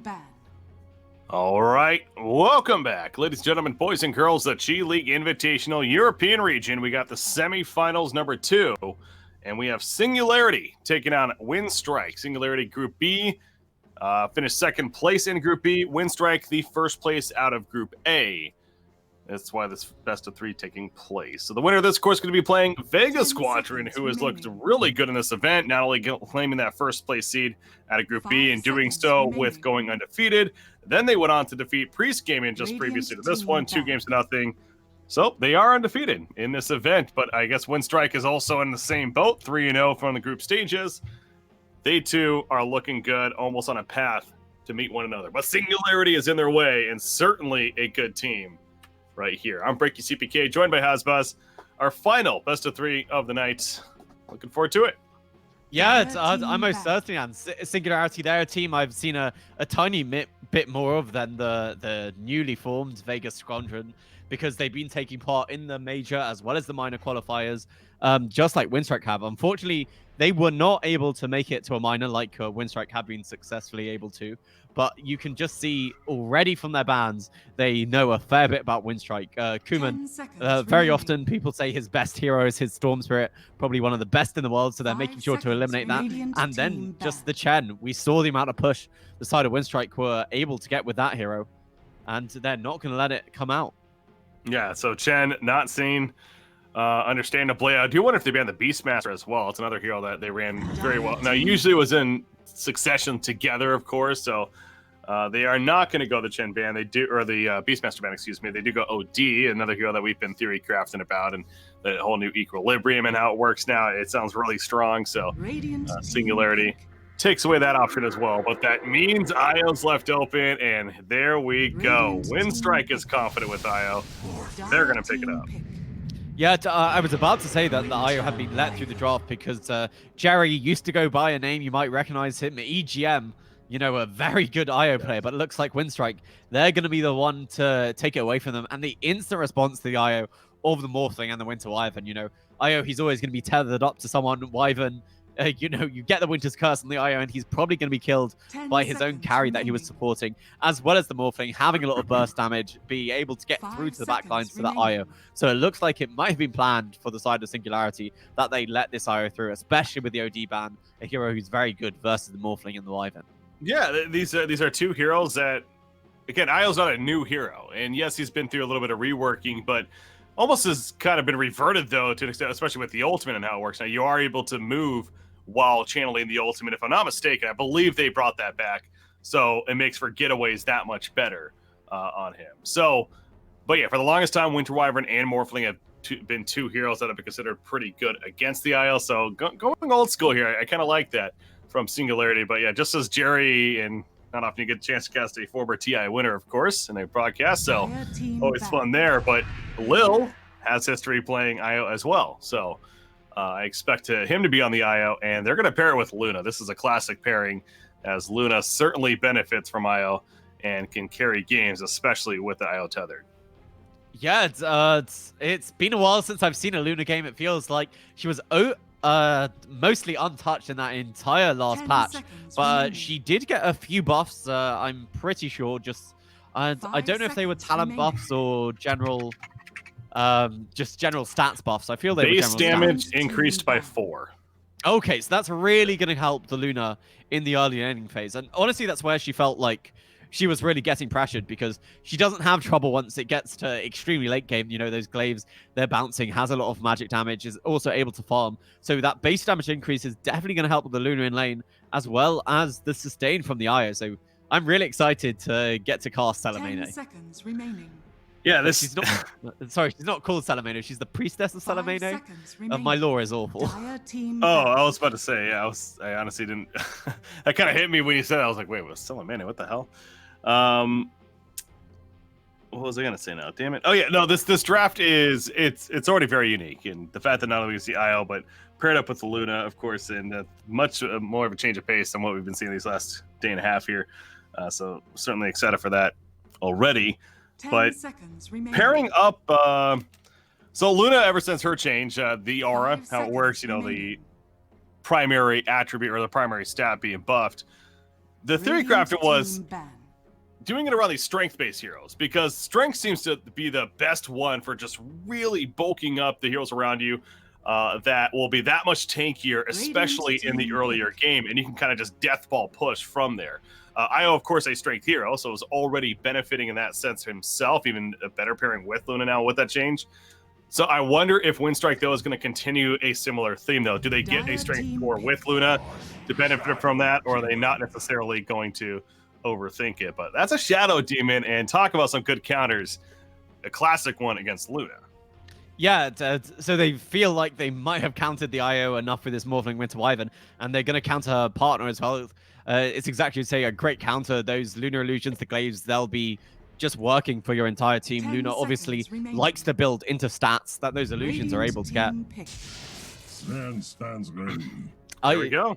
ban. All right, welcome back, ladies and gentlemen, boys and girls, the G League Invitational European region. We got the semifinals number 2, and we have Singularity taking on Winstrike. Singularity Group B finished second place in Group B. Winstrike the first place out of Group A. That's why this best of 3 taking place. So the winner of this, of course, going to be playing Vega Squadron, who has looked really good in this event, not only claiming that first place seed out of Group B and doing so with going undefeated. Then they went on to defeat Priest Gaming just previously to this one, 2-0. So they are undefeated in this event, but I guess Winstrike is also in the same boat, 3-0 from the group stages. They too are looking good, almost on a path to meet one another. But Singularity is in their way, and certainly a good team right here. I'm Breaky CPK, joined by Hasbaz, our final best of 3 of the night. Looking forward to it. Yeah, it's I'm most certainly on Singularity. They're a team I've seen a tiny bit more of than the newly formed Vegas Squadron, because they've been taking part in the major as well as the minor qualifiers, just like Winstrike have. Unfortunately, they were not able to make it to a minor like Winstrike have been successfully able to. But you can just see already from their bans, they know a fair bit about Winstrike. Kuman, very often people say his best hero is his Storm Spirit, probably one of the best in the world, so they're making sure to eliminate that. And then just the Chen, we saw the amount of push the side of Winstrike were able to get with that hero, and they're not going to let it come out. Yeah, so Chen not seen, understandably. I do wonder if they banned the Beastmaster as well. It's another hero that they ran very well. Now, usually it was in succession together, of course, so they are not going to go the Chen ban. They do, or the Beastmaster ban, excuse me. They do go OD, another hero that we've been theory crafting about, and the whole new equilibrium and how it works now. It sounds really strong. So Singularity takes away that option as well, but that means IO's left open, and there we go. Winstrike is confident with IO. They're going to pick it up. Yeah, I was about to say that the IO had been let through the draft because Jerry used to go by a name you might recognize him, EGM, you know, a very good IO player, but it looks like Winstrike, they're going to be the one to take it away from them. And the instant response to the IO of the Morphling and the Winter Wyvern, you know, IO, he's always going to be tethered up to someone. Wyvern, you know, you get the Winter's Curse on the IO, and he's probably going to be killed by his own carry that he was supporting, as well as the Morphling having a lot of burst damage, be able to get through to the backlines to that IO. So it looks like it might have been planned for the side of Singularity that they let this IO through, especially with the OD ban, a hero who's very good versus the Morphling and the Wyvern. Yeah, these are two heroes that, again, IO's not a new hero, and yes, he's been through a little bit of reworking, but almost has kind of been reverted, though, to an extent, especially with the ultimate and how it works. Now, you are able to move while channeling the ultimate, if I'm not mistaken. I believe they brought that back, so it makes for getaways that much better on him. So, but yeah, for the longest time, Winter Wyvern and Morphling have been two heroes that have been considered pretty good against the IL, so going old school here, I kind of like that from Singularity. But yeah, just as Jerry, and not often you get a chance to cast a former TI winner, of course, in a broadcast, so always fun there. But Lil has history playing IO as well, so I expect him to be on the IO, and they're going to pair it with Luna. This is a classic pairing, as Luna certainly benefits from IO and can carry games, especially with the IO tethered. Yeah, it's been a while since I've seen a Luna game. It feels like she was mostly untouched in that entire last patch, but she did get a few buffs. I'm pretty sure. Just I don't know if they were talent buffs or general. Just general stats buffs. I feel they base damage increased by 4. Okay, so that's really going to help the Luna in the early ending phase. And honestly, that's where she felt like she was really getting pressured, because she doesn't have trouble once it gets to extremely late game. You know, those glaives, they're bouncing, has a lot of magic damage, is also able to farm. So that base damage increase is definitely going to help the Luna in lane, as well as the sustain from the IO. So I'm really excited to get to cast Salamene. 10 seconds remaining. Yeah, she's not. Sorry, she's not called Salamene. She's the priestess of Salamene. My lore is awful. Oh, I was about to say, yeah. I honestly didn't. That kind of hit me when you said it. I was like, wait, what's Salamene? What the hell? What was I gonna say now? Damn it! Oh yeah, no. This draft is it's already very unique, and the fact that not only we see IO, but paired up with the Luna, of course, and much more of a change of pace than what we've been seeing these last day and a half here. So certainly excited for that already. But pairing up, so Luna, ever since her change, the aura, how it works, you know, the primary attribute or the primary stat being buffed, The theory crafter was doing it around these strength-based heroes, because strength seems to be the best one for just really bulking up the heroes around you that will be that much tankier, especially in the earlier game, and you can kind of just deathball push from there. Io, of course, a strength hero, so is already benefiting in that sense himself, even a better pairing with Luna now with that change. So I wonder if Winstrike, though, is going to continue a similar theme, though. Do they get a strength 4 with Luna to benefit from that, or are they not necessarily going to overthink it? But that's a Shadow Demon, and talk about some good counters. A classic one against Luna. Yeah, so they feel like they might have countered the IO enough with this Morphling Winter Wyvern, and they're going to counter her partner as well. It's exactly, say, a great counter. Those Lunar Illusions, the Glaives, they'll be just working for your entire team. Luna obviously likes to build into stats that those illusions are able to get. Stands ready. There we go.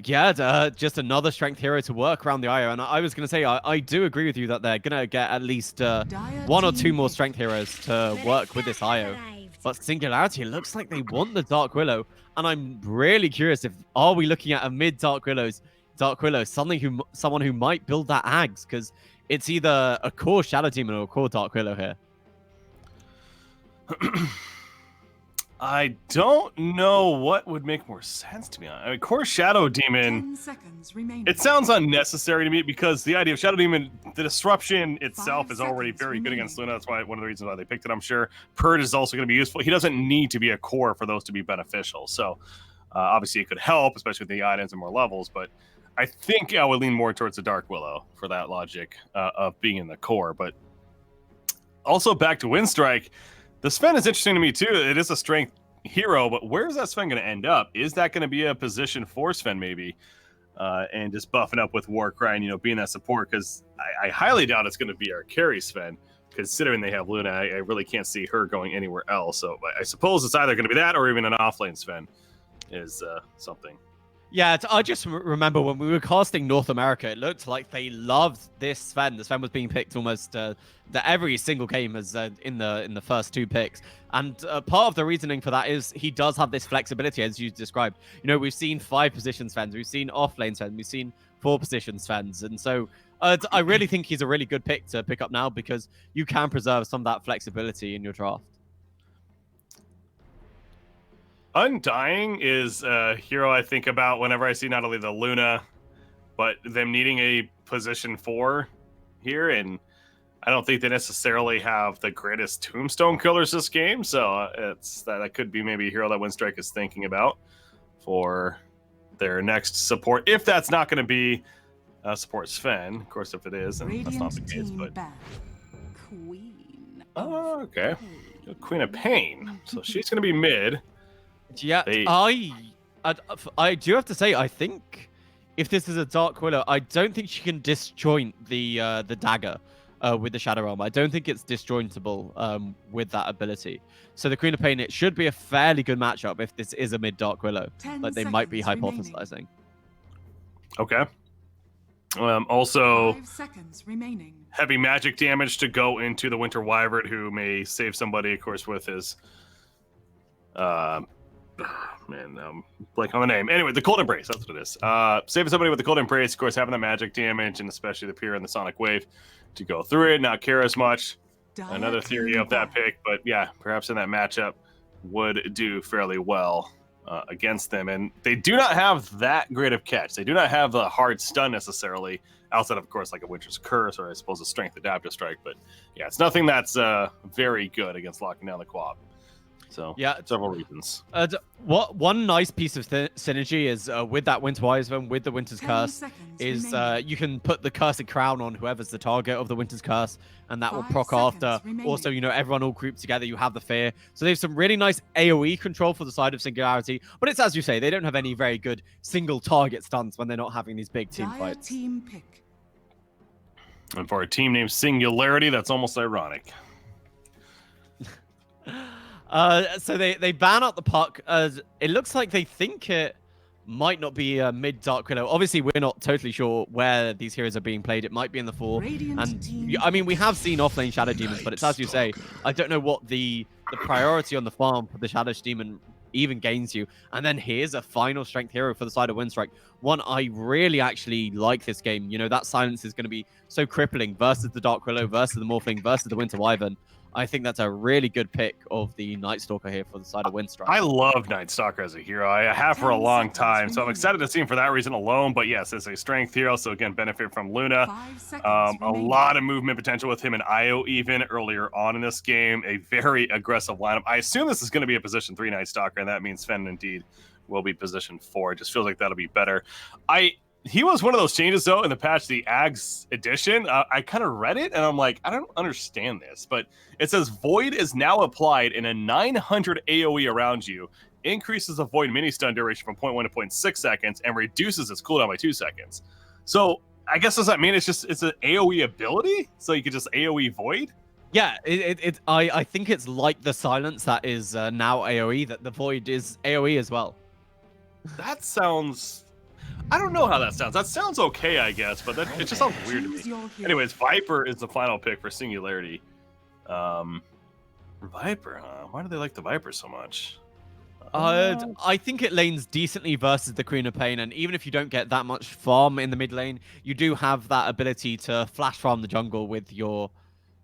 Yeah, just another strength hero to work around the IO. And I was going to say, I do agree with you that they're going to get at least 1 or 2 more strength heroes to work with this IO. But Singularity, it looks like they want the Dark Willow. And I'm really curious, are we looking at a mid Dark Willow, someone who might build that Ags? Because it's either a core Shadow Demon or a core Dark Willow here. I don't know what would make more sense, to be honest. I mean, core Shadow Demon, it sounds unnecessary to me, because the idea of Shadow Demon, the disruption itself is already very good against Luna. That's why one of the reasons why they picked it, I'm sure. Purge is also going to be useful. He doesn't need to be a core for those to be beneficial. So obviously it could help, especially with the items and more levels, but I think I would lean more towards the Dark Willow for that logic of being in the core. But also back to Winstrike, the Sven is interesting to me too. It is a strength hero, but where is that Sven going to end up? Is that going to be a position for Sven maybe? And just buffing up with Warcry and, being that support? Because I highly doubt it's going to be our carry Sven. Considering they have Luna, I really can't see her going anywhere else. So I suppose it's either going to be that or even an offlane Sven is something. Yeah, I just remember when we were casting North America, it looked like they loved this Sven. The Sven was being picked almost every single game as in the first 2 picks. And part of the reasoning for that is he does have this flexibility, as you described. We've seen 5 position Svens, we've seen off-lane Sven, we've seen 4 position Svens. And so I really think he's a really good pick to pick up now, because you can preserve some of that flexibility in your draft. Undying is a hero I think about whenever I see not only the Luna, but them needing a position 4 here, and I don't think they necessarily have the greatest tombstone killers this game, so that could be maybe a hero that Winstrike is thinking about for their next support, if that's not going to be support Sven. Of course, if it is, then that's not the case. But oh, okay, Queen of Pain, so she's going to be mid. Yeah, I do have to say, I think if this is a Dark Willow, I don't think she can disjoint the dagger with the Shadow Realm. I don't think it's disjointable with that ability. So the Queen of Pain, it should be a fairly good matchup if this is a mid Dark Willow, like they might be hypothesizing. Okay. Also, 5 seconds remaining. Heavy magic damage to go into the Winter Wyvern, who may save somebody, of course, with his blank on the name. Anyway, the Cold Embrace, that's what it is. Saving somebody with the Cold Embrace, of course, having the magic damage, and especially the Pier and the Sonic Wave to go through it, not care as much. Another theory of that pick, but yeah, perhaps in that matchup would do fairly well against them. And they do not have that great of catch. They do not have the hard stun necessarily, outside of course, like a Winter's Curse or I suppose a Strength Adaptive Strike. But yeah, it's nothing that's very good against locking down the Quab. So yeah, several reasons. One nice piece of synergy is with that Winter Wyvern, with the Winter's Curse, is you can put the Cursed Crown on whoever's the target of the Winter's Curse, and that will proc after. Also, everyone all grouped together, you have the Fear. So they have some really nice AoE control for the side of Singularity, but it's as you say, they don't have any very good single target stunts when they're not having these big team fights. And for a team named Singularity, that's almost ironic. So they ban out the puck. It looks like they think it might not be a mid Dark Willow. Obviously, we're not totally sure where these heroes are being played. It might be in the 4. And I mean, we have seen offlane Shadow Demons, but it's as you say. I don't know what the priority on the farm for the Shadow Demon even gains you. And then here's a final strength hero for the side of Winstrike. One I really actually like this game. You know, that silence is going to be so crippling versus the Dark Willow, versus the Morphling, versus the Winter Wyvern. I think that's a really good pick of the Night Stalker here for the side of Winstrike. I love Night Stalker as a hero. I have for a long time, so I'm excited to see him for that reason alone. But yes, it's a strength hero, so again, benefit from Luna. A lot of movement potential with him and Io even earlier on in this game. A very aggressive lineup. I assume this is going to be a position 3 Night Stalker, and that means Sven indeed will be position 4. It just feels like that'll be better. He was one of those changes, though, in the patch, the Ags edition. I kind of read it, and I'm like, I don't understand this. But it says, Void is now applied in a 900 AoE around you, increases the Void mini-stun duration from 0.1 to 0.6 seconds, and reduces its cooldown by 2 seconds. So, I guess, does that mean it's an AoE ability? So you could just AoE Void? Yeah, I think it's like the silence that is now AoE, that the Void is AoE as well. That sounds... I don't know how that sounds. That sounds okay, I guess, but it just sounds weird to me. Anyways, Viper is the final pick for Singularity. Viper, huh? Why do they like the Viper so much? I think it lanes decently versus the Queen of Pain, and even if you don't get that much farm in the mid lane, you do have that ability to flash farm the jungle with your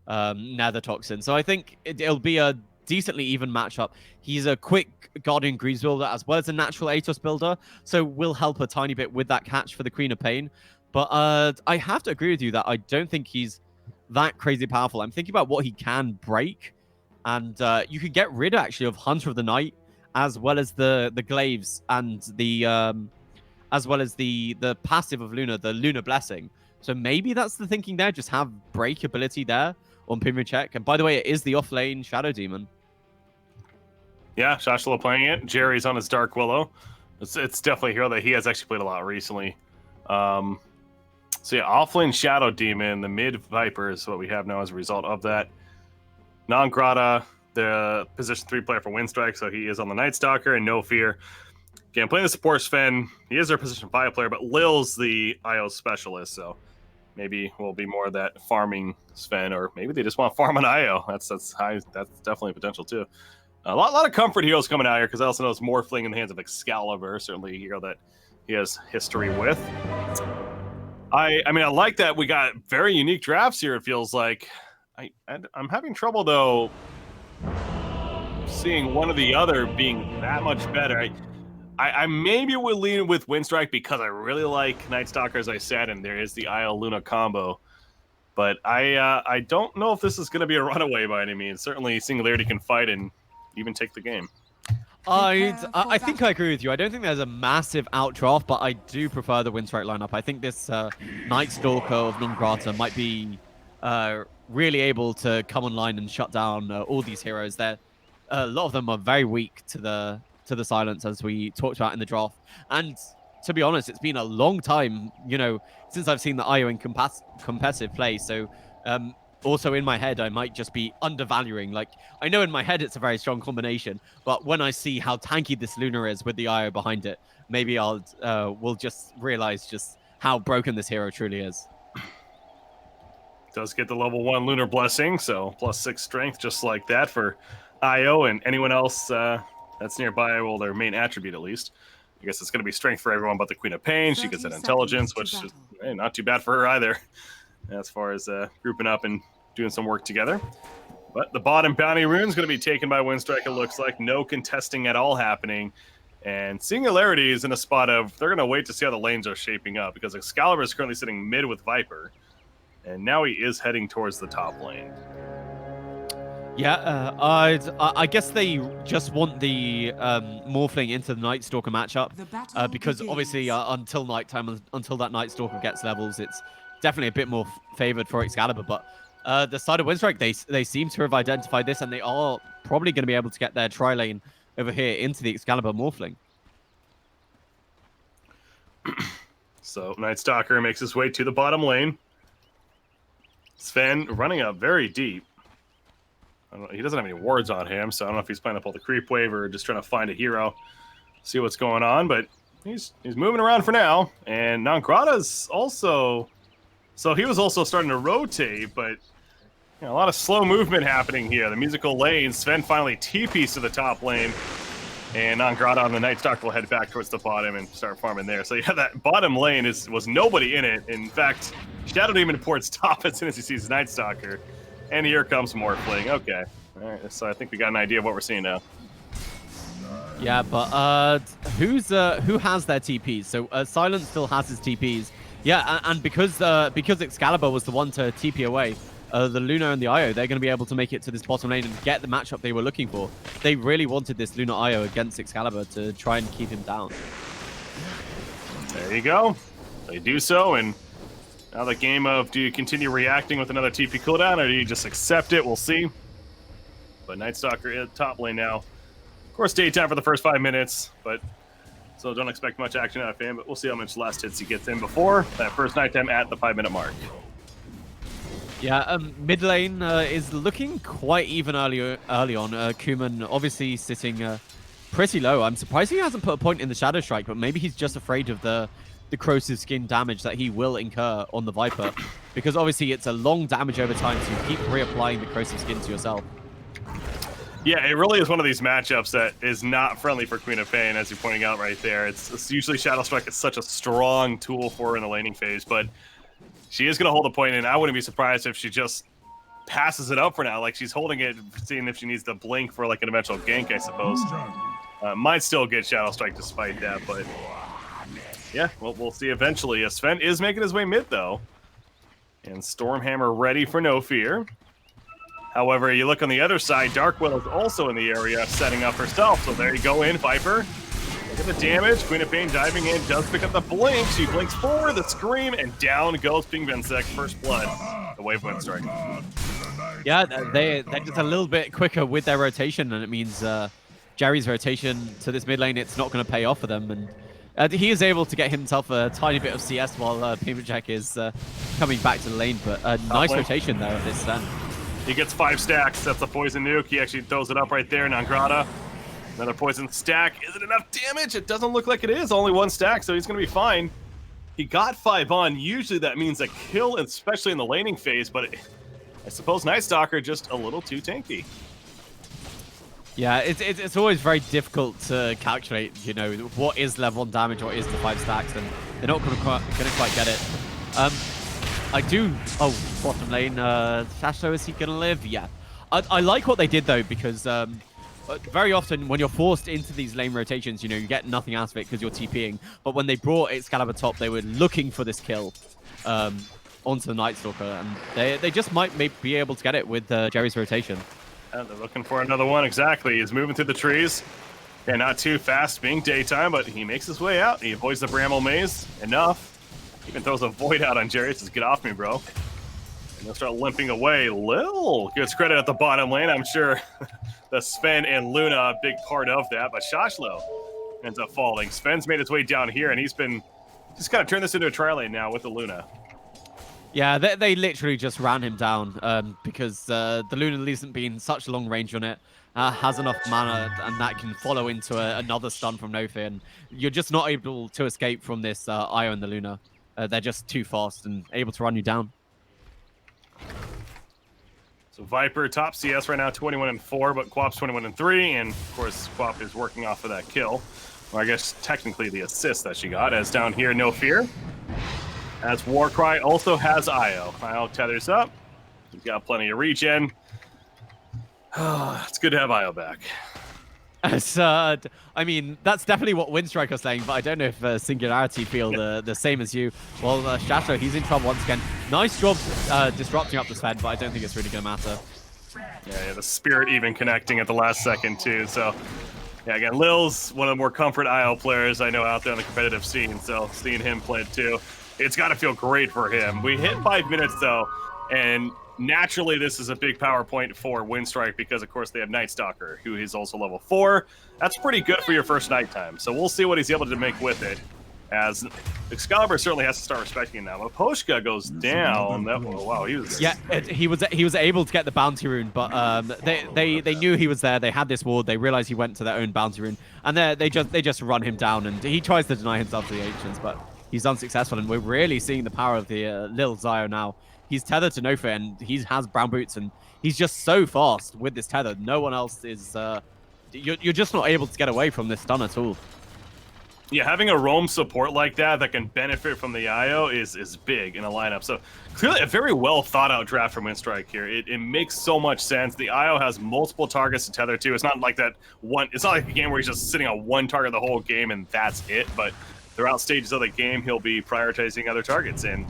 Nether Toxin. So I think it'll be a decently even matchup. He's a quick Guardian Greaves builder as well as a natural Atos builder, so will help a tiny bit with that catch for the Queen of Pain. But I have to agree with you that I don't think he's that crazy powerful. I'm thinking about what he can break, and you can get rid actually of Hunter of the Night, as well as the glaives and the as well as the passive of Luna, the Lunar Blessing. So maybe that's the thinking there. Just have break ability there on Pimrachek. And by the way, it is the off lane Shadow Demon. Yeah, Shashla playing it. Jerry's on his Dark Willow. It's definitely a hero that he has actually played a lot recently. So yeah, offlane Shadow Demon, the mid Viper is what we have now as a result of that. Non-Grata, the position 3 player for Winstrike, so he is on the Night Stalker, and No Fear. Again, playing the support Sven, he is their position 5 player, but Lil's the IO specialist, so maybe we'll be more of that farming Sven, or maybe they just want to farm an IO. That's definitely potential too. A lot of comfort heroes coming out here, because I also know it's Morphling in the hands of Excalibur, certainly a hero that he has history with. I mean, I like that we got very unique drafts here, it feels like. I'm having trouble, though, seeing one or the other being that much better. I maybe would lean with Winstrike because I really like Night Stalker, as I said, and there is the Isle Luna combo. But I don't know if this is going to be a runaway by any means. Certainly, Singularity can fight and even take the game. I think I agree with you. I don't think there's a massive outdraft, but I do prefer the Winstrike lineup. I think this Night Stalker of Non-Grata might be really able to come online and shut down all these heroes. A lot of them are very weak to the silence, as we talked about in the draft. And to be honest, it's been a long time, you know, since I've seen the IO in competitive play. So also in my head, I might just be undervaluing. Like, I know in my head it's a very strong combination, but when I see how tanky this Luna is with the IO behind it, maybe we'll just realize just how broken this hero truly is. Does get the level 1 Lunar Blessing, so +6 strength, just like that for IO, and anyone else that's nearby, well, their main attribute at least. I guess it's going to be strength for everyone but the Queen of Pain. She gets an intelligence, which is not too bad for her either, as far as grouping up and doing some work together. But the bottom bounty rune is going to be taken by Winstrike, it looks like. No contesting at all happening. And Singularity is in a spot of, they're going to wait to see how the lanes are shaping up, because Excalibur is currently sitting mid with Viper. And now he is heading towards the top lane. Yeah, I guess they just want the Morphling into the Night Stalker matchup, because obviously until nighttime, until that Night Stalker gets levels, it's definitely a bit more favored for Excalibur. But the side of Winstrike, they seem to have identified this, and they are probably going to be able to get their tri-lane over here into the Excalibur Morphling. So Night Stalker makes his way to the bottom lane. Sven running up very deep. I don't know, he doesn't have any wards on him, so I don't know if he's playing up all the creep wave or just trying to find a hero, see what's going on. But he's moving around for now. And Non-Grata's also... So he was also starting to rotate, but you know, a lot of slow movement happening here. The musical lane, Sven finally TPs to the top lane. And Angrata on the Night Stalker will head back towards the bottom and start farming there. So yeah, that bottom lane was nobody in it. In fact, Shadow Demon ports top as soon as he sees Night Stalker. And here comes Morphling. Okay. All right, so I think we got an idea of what we're seeing now. Yeah, but who has their TPs? So Silence still has his TPs. Yeah, and because Excalibur was the one to TP away, the Luna and the Io, they're going to be able to make it to this bottom lane and get the matchup they were looking for. They really wanted this Luna Io against Excalibur to try and keep him down. There you go. They do so, and now the game of do you continue reacting with another TP cooldown, or do you just accept it? We'll see. But Night Stalker is top lane now. Of course, daytime for the first 5 minutes, but so don't expect much action out of him, but we'll see how much last hits he gets in before that first nighttime at the 5-minute mark. Yeah, mid lane is looking quite even early on. Kuman obviously sitting pretty low. I'm surprised he hasn't put a point in the Shadow Strike, but maybe he's just afraid of the corrosive skin damage that he will incur on the Viper, because obviously it's a long damage over time, so you keep reapplying the corrosive skin to yourself. Yeah, it really is one of these matchups that is not friendly for Queen of Pain, as you're pointing out right there. It's usually Shadow Strike is such a strong tool for her in the laning phase, but she is going to hold a point, and I wouldn't be surprised if she just passes it up for now. Like, she's holding it, seeing if she needs to blink for, like, an eventual gank, I suppose. Might still get Shadow Strike despite that, but yeah, we'll see eventually. Sven is making his way mid, though. And Stormhammer ready for No Fear. However, you look on the other side, Darkwill is also in the area, setting up herself. So there you go in, Viper. Look at the damage. Queen of Pain diving in, does pick up the blink. She blinks forward, the scream, and down goes Ping Vinsec. First blood, the Wave Winstrike. Yeah, they're just a little bit quicker with their rotation, and it means Jerry's rotation to this mid lane, it's not going to pay off for them. And he is able to get himself a tiny bit of CS while Pimajak is coming back to the lane, but a nice rotation there of this stand. He gets 5 stacks. That's a poison nuke. He actually throws it up right there. Nangrata. Another poison stack. Is it enough damage? It doesn't look like it is. Only 1 stack, so he's going to be fine. He got 5 on. Usually that means a kill, especially in the laning phase, but I suppose Night Stalker just a little too tanky. Yeah, it's always very difficult to calculate, you know, what is level 1 damage, what is the 5 stacks, and they're not going to quite get it. I do... Oh, bottom lane. Shasho, is he going to live? Yeah. I like what they did, though, because very often when you're forced into these lane rotations, you know, you get nothing out of it because you're TPing. But when they brought Excalibur top, they were looking for this kill onto the Night Stalker, and they just might be able to get it with Jerry's rotation. And they're looking for another one, exactly. He's moving through the trees. Yeah, not too fast, being daytime, but he makes his way out. He avoids the Bramble Maze enough. Even throws a Void out on Jerry. Says, get off me, bro. And he'll start limping away. Lil gets credit at the bottom lane. I'm sure the Sven and Luna a big part of that, but Shashlo ends up falling. Sven's made his way down here, and he's been just kind of turned this into a tri lane now with the Luna. Yeah, they literally just ran him down because the Luna isn't being such long range on it. Has enough mana, and that can follow into another stun from No Fear, and you're just not able to escape from this Io and the Luna. They're just too fast and able to run you down. So Viper top CS right now, 21-4, but Quap's 21-3, and of course Quap is working off of that kill. Or I guess technically the assist that she got, as down here, No Fear. As Warcry also has Io. Io tethers up. He's got plenty of regen. It's good to have Io back. I mean, that's definitely what Winstrike was saying, but I don't know if Singularity feel the same as you. Well, Shato, he's in trouble once again. Nice job disrupting up the Sven, but I don't think it's really going to matter. Yeah, the Spirit even connecting at the last second, too. So, yeah, again, Lil's one of the more comfort IO players I know out there on the competitive scene, so seeing him play it, too, it's got to feel great for him. We hit 5 minutes, though, and naturally, this is a big power point for Winstrike because, of course, they have Night Stalker, who is also level 4. That's pretty good for your first nighttime. So we'll see what he's able to make with it. As Excalibur certainly has to start respecting now. But Poshka goes down. Wow, he was... Yeah, he was able to get the bounty rune, but they knew he was there. They had this ward. They realized he went to their own bounty rune, and they just run him down. And he tries to deny himself to the Ancients, but he's unsuccessful. And we're really seeing the power of the Lil Zio now. He's tethered to No Fear, and he has brown boots, and he's just so fast with this tether. No one else is you're just not able to get away from this stun at all. Yeah, having a roam support like that can benefit from the IO is big in a lineup. So clearly a very well thought out draft from Winstrike here. It makes so much sense. The IO has multiple targets to tether to. It's not like that one. It's not like a game where he's just sitting on one target the whole game and that's it. But throughout stages of the game, he'll be prioritizing other targets. And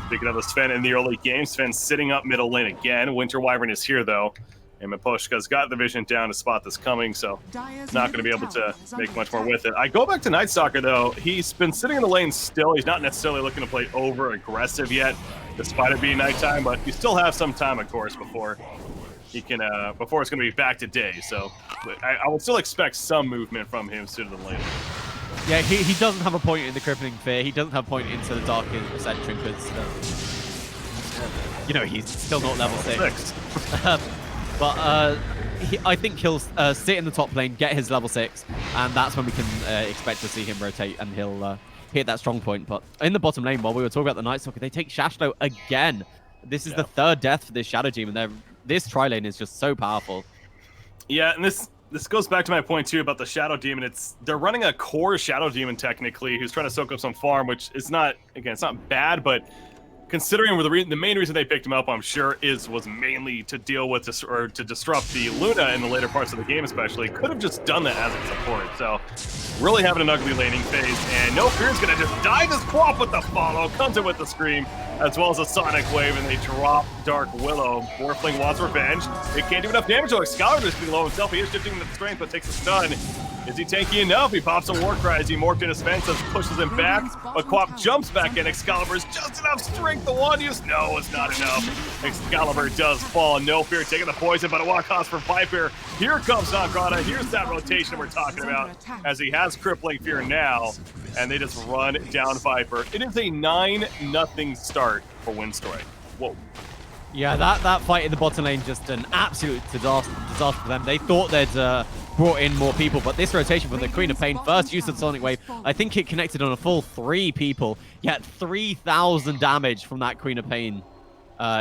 speaking of the Sven in the early game, Sven's sitting up middle lane again. Winter Wyvern is here though. And Miposhka's got the vision down to spot this coming, so not going to be able to make much more with it. I go back to Night Stalker, though. He's been sitting in the lane still. He's not necessarily looking to play over-aggressive yet, despite it being nighttime, but you still have some time, of course, before he can, before it's going to be back to day. So I would still expect some movement from him sooner than later. Yeah, he doesn't have a point in the Crippling Fear. He doesn't have a point into the Dark Ascension because, you know, he's still not level 6. But I think he'll sit in the top lane, get his level 6, and that's when we can expect to see him rotate, and he'll hit that strong point. But in the bottom lane, while we were talking about the Night Stalker, they take Shashlo again. This is the third death for this Shadow Demon. This tri-lane is just so powerful. Yeah, and this goes back to my point, too, about the Shadow Demon. They're running a core Shadow Demon, technically, who's trying to soak up some farm, which is not, again, it's not bad, but considering the main reason they picked him up, I'm sure, was mainly to deal with this, or to disrupt the Luna in the later parts of the game, especially. Could have just done that as a support. So, really having an ugly laning phase, and No Fear's gonna just dive his Quap with the follow, comes in with the Scream, as well as a Sonic Wave, and they drop Dark Willow. Morphling wants revenge. It can't do enough damage, though. Excalibur is being low himself. He is shifting the strength, but takes a stun. Is he tanky enough? He pops a war cry as he morphed into Spencer, pushes him back, but Quap jumps back in. Excalibur's just enough strength. The one use? No, it's not enough. Excalibur does fall. No Fear taking the poison, but a walk cost for Viper. Here comes Nagrata. Here's that rotation we're talking about, as he has Crippling Fear now, and they just run down Viper. It is a 9-0 start for Winstrike. Whoa. Yeah, that fight in the bottom lane, just an absolute disaster for them. They thought they'd brought in more people, but this rotation from the Queen of Pain, first use of Sonic Wave, I think it connected on a full 3 people, yet 3,000 damage from that Queen of Pain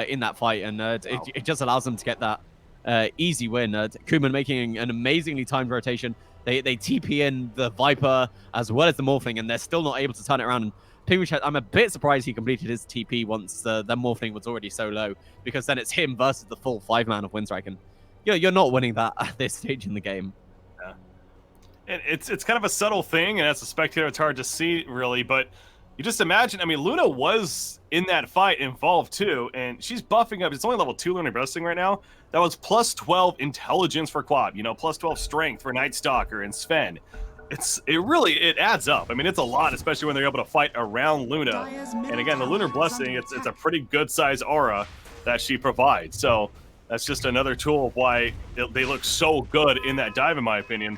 in that fight, and it just allows them to get that easy win. Kuman making an amazingly timed rotation. They TP in the Viper as well as the Morphling, and they're still not able to turn it around. And Pinguich, I'm a bit surprised he completed his TP once the Morphling was already so low, because then it's him versus the full 5-man of Winstrike, and you're not winning that at this stage in the game. And it's kind of a subtle thing, and as a spectator, it's hard to see, really, but you just imagine, I mean, Luna was in that fight involved, too, and she's buffing up. It's only level 2 Luna Wrestling right now. That was plus 12 intelligence for Quab, you know, plus 12 strength for Night Stalker and Sven. It adds up. I mean, it's a lot, especially when they're able to fight around Luna. And again, the Lunar Blessing, it's a pretty good size aura that she provides. So that's just another tool of why they look so good in that dive, in my opinion,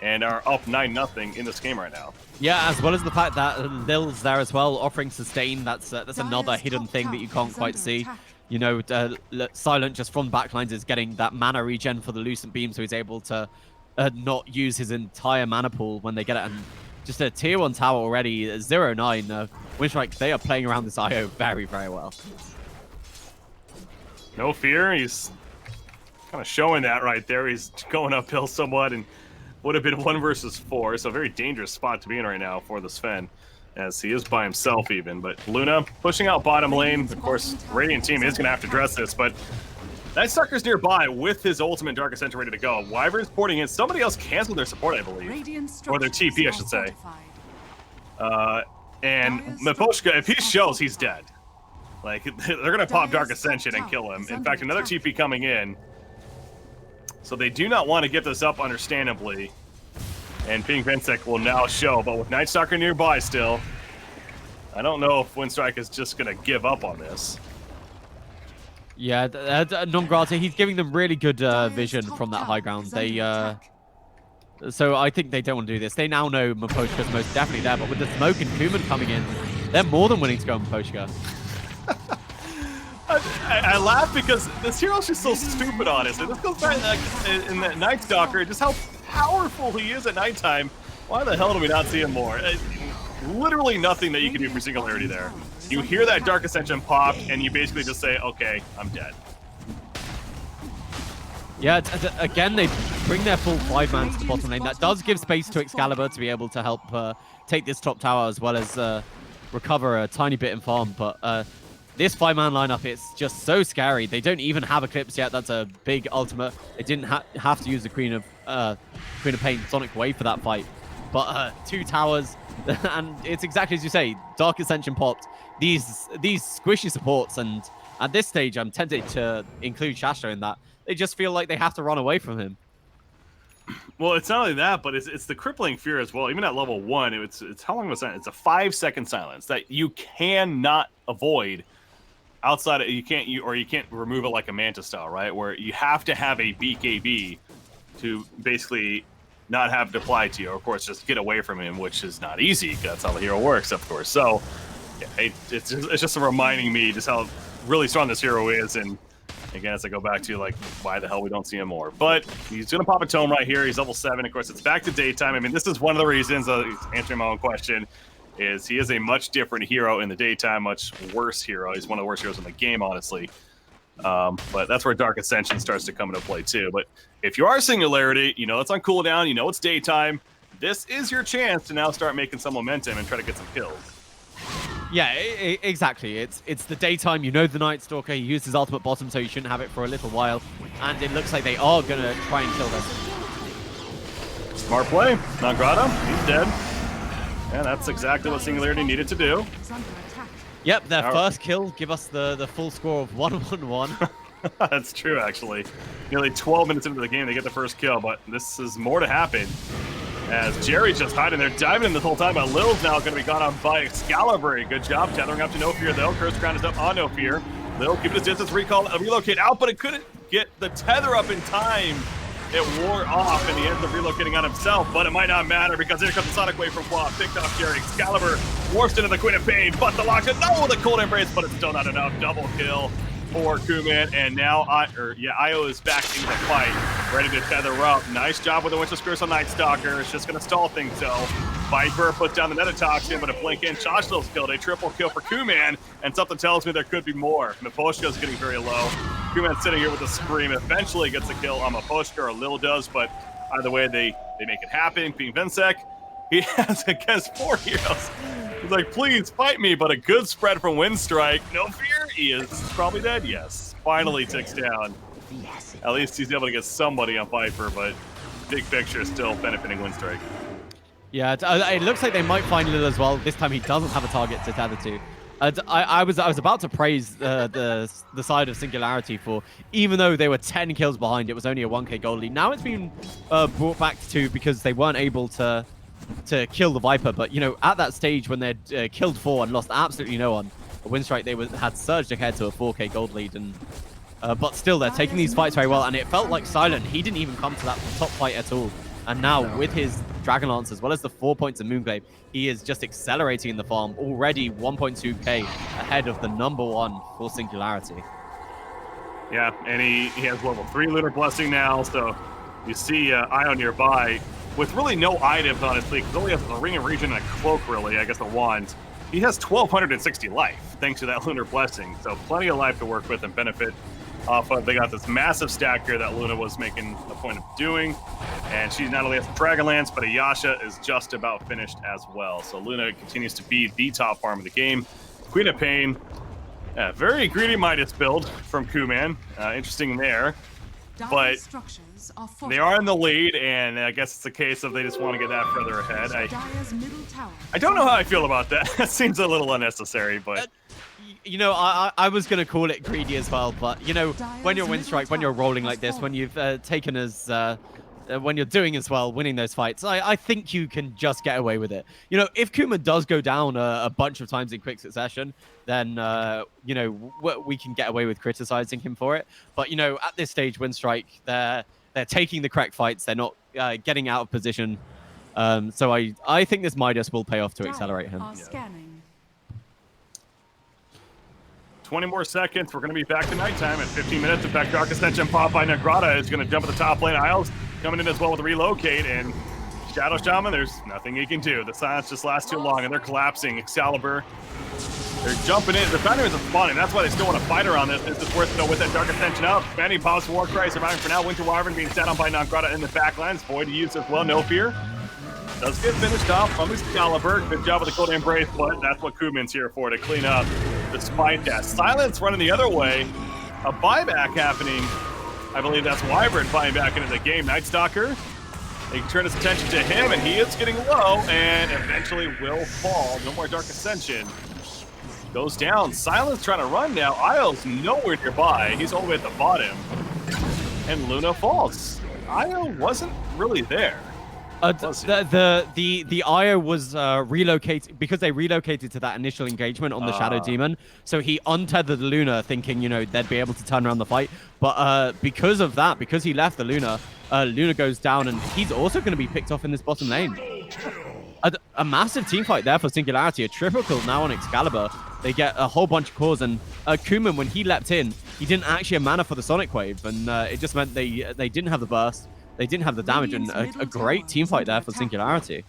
and are up 9-0 in this game right now. Yeah, as well as the fact that Lil's there as well, offering sustain. That's another hidden thing that you can't quite see. You know, Silent just from backlines is getting that mana regen for the Lucent Beam, so he's able to not use his entire mana pool when they get it. And just a tier 1 tower already, 0-9. Winstrike, they are playing around this IO very, very well. No Fear, he's kind of showing that right there. He's going uphill somewhat, and would have been 1 versus 4, so a very dangerous spot to be in right now for the Sven, as he is by himself even. But Luna pushing out bottom lane. Of course, Radiant team is going to have to address this, but Night Stalker's nearby with his ultimate Dark Ascension ready to go. Wyvern's porting in. Somebody else canceled their support, I believe. Or their TP, I should say. And Miposhka, if he shows, he's dead. Like, they're going to pop Dark Ascension and kill him. In fact, another TP coming in. So they do not want to give this up, understandably. And Ping Vinsec will now show, but with Night Stalker nearby still, I don't know if Winstrike is just going to give up on this. Yeah, Non-Grata, he's giving them really good vision from that high ground. So I think they don't want to do this. They now know Miposhka's most definitely there, but with the smoke and Kuman coming in, they're more than willing to go on Miposhka. I laugh because this hero's just so stupid, honestly. This goes back in that Night Stalker, just how powerful he is at nighttime. Why the hell do we not see him more? Literally nothing that you can do for Singularity there. You hear that Dark Ascension pop, and you basically just say, okay, I'm dead. Yeah, again, they bring their full 5-man to the bottom lane. That does give space to Excalibur to be able to help take this top tower as well as recover a tiny bit in farm. But this 5-man lineup, it's just so scary. They don't even have Eclipse yet. That's a big ultimate. They didn't have to use the Queen of Pain Sonic Wave for that fight. But 2 towers, and it's exactly as you say, Dark Ascension popped. These squishy supports, and at this stage, I'm tempted to include Shasha in that. They just feel like they have to run away from him. Well, it's not only that, but it's the crippling fear as well. Even at level 1, it's how long was that? It's a 5-second silence that you cannot avoid outside of, you can't remove it like a Manta style, right? Where you have to have a BKB to basically not have it apply to you, or of course just get away from him, which is not easy. That's how the hero works, of course. So yeah, it's just reminding me just how really strong this hero is, and again, as I go back to like why the hell we don't see him more. But he's gonna pop a tome right here. He's level 7. Of course, it's back to daytime. I mean, this is one of the reasons, answering my own question, is he is a much different hero in the daytime, much worse hero. He's one of the worst heroes in the game, honestly. But that's where Dark Ascension starts to come into play too. But if you are Singularity, you know it's on cooldown, you know it's daytime, this is your chance to now start making some momentum and try to get some kills. Yeah, exactly. It's the daytime. You know the Night Stalker. He used his ultimate bottom, so you shouldn't have it for a little while. And it looks like they are going to try and kill them. Smart play. Nagrata, he's dead. And that's exactly what Singularity needed to do. Yep, their first kill. Give us the full score of 1-1-1. That's true, actually. Nearly 12 minutes into the game, they get the first kill, but this is more to happen. As Jerry's just hiding there, diving in this whole time, but Lil's now going to be gone on by Excalibur. Good job tethering up to No Fear, though. Curse Crown is up on No Fear. Lil keeping his distance, relocate out, but it couldn't get the tether up in time. It wore off, and he ends up relocating on himself, but it might not matter because here comes the Sonic Wave from Quad. Picked off Jerry. Excalibur morphs into the Queen of Pain, but the lock, no, the cold embrace, but it's still not enough. Double kill for Kuman, and now Io is back into the fight, ready to tether up. Nice job with the Winter's Curse on Night Stalker. It's just going to stall things, though. Viper puts down the Metatoxin, but a blink in. Shashlo's killed. A triple kill for Kuman, and something tells me there could be more. Miposhka's getting very low. Kuman sitting here with a scream. Eventually gets a kill on Miposhka, or Lil does, but either way, they make it happen. Being Vinsec, he has against 4 heroes. He's like, please fight me, but a good spread from Winstrike. No fear, he is probably dead, yes. Finally ticks down. At least he's able to get somebody on Viper, but big picture is still benefiting Winstrike. Yeah, it looks like they might find Lil as well. This time he doesn't have a target to tether to. I was about to praise the side of Singularity for, even though they were 10 kills behind, it was only a 1k gold lead. Now it's been brought back to because they weren't able to kill the Viper. But, you know, at that stage when they'd killed 4 and lost absolutely no one, Winstrike, they had surged ahead to a 4k gold lead. And but still, they're taking these fights very well. And it felt like Silent, he didn't even come to that top fight at all. And now with his Dragon Lance, as well as the 4 points of Moonglaive, he is just accelerating in the farm, already 1.2k ahead of the #1 for Singularity. Yeah, and he has level 3 Lunar Blessing now, so you see Io nearby with really no items, honestly, because only has a Ring of Region and a Cloak, really, I guess a Wand. He has 1,260 life, thanks to that Lunar Blessing, so plenty of life to work with and benefit off of. They got this massive stack here that Luna was making a point of doing, and she not only has the Dragonlance, but Ayasha is just about finished as well. So Luna continues to be the top farm of the game. Queen of Pain, very greedy Midas build from Kuman. Interesting there, but they are in the lead, and I guess it's a case of they just want to get that further ahead. I don't know how I feel about that. That seems a little unnecessary, but you know, I was going to call it greedy as well, but, you know, when you're Winstrike, when you're rolling like this, when you've taken as, when you're doing as well, winning those fights, I think you can just get away with it. You know, if Kuma does go down a bunch of times in quick succession, then, you know, we can get away with criticizing him for it. But, you know, at this stage, Winstrike, they're taking the correct fights. They're not getting out of position. So I think this Midas will pay off to accelerate him. Yeah. 20 more seconds. We're going to be back to nighttime at 15 minutes. In fact, Dark Ascension pop by Nagrata is going to jump at the top lane. Isles coming in as well with a relocate, and Shadow Shaman, there's nothing he can do. The silence just lasts too long, and they're collapsing. Excalibur They're jumping in. The Foundry isn't spawning. That's why they still want to fight around this. This is worth it, though, with that Dark Ascension up. Fanny pops Warcry, surviving for now. Winter Wyvern being set on by Nongrata in the backlines. Void to use as well. No fear. Does get finished off from Excalibur. Good job with the Cold Embrace, but that's what Kumin's here for, to clean up despite that. Silence running the other way. A buyback happening. I believe that's Wyvern buying back into the game. Night Stalker. They can turn his attention to him, and he is getting low and eventually will fall. No more Dark Ascension. Goes down. Silence trying to run now. Io's nowhere nearby. He's all the way at the bottom. And Luna falls. Io wasn't really there. The Io was relocated because they relocated to that initial engagement on the Shadow Demon. So he untethered Luna, thinking they'd be able to turn around the fight. But because of that, because he left the Luna, Luna goes down, and he's also going to be picked off in this bottom lane. A massive team fight there for Singularity. A triple kill now on Excalibur. They get a whole bunch of cores, and Kumin, when he leapt in, he didn't actually have mana for the Sonic Wave, and it just meant they didn't have the burst. They didn't have the damage, and a great team fight there for Singularity.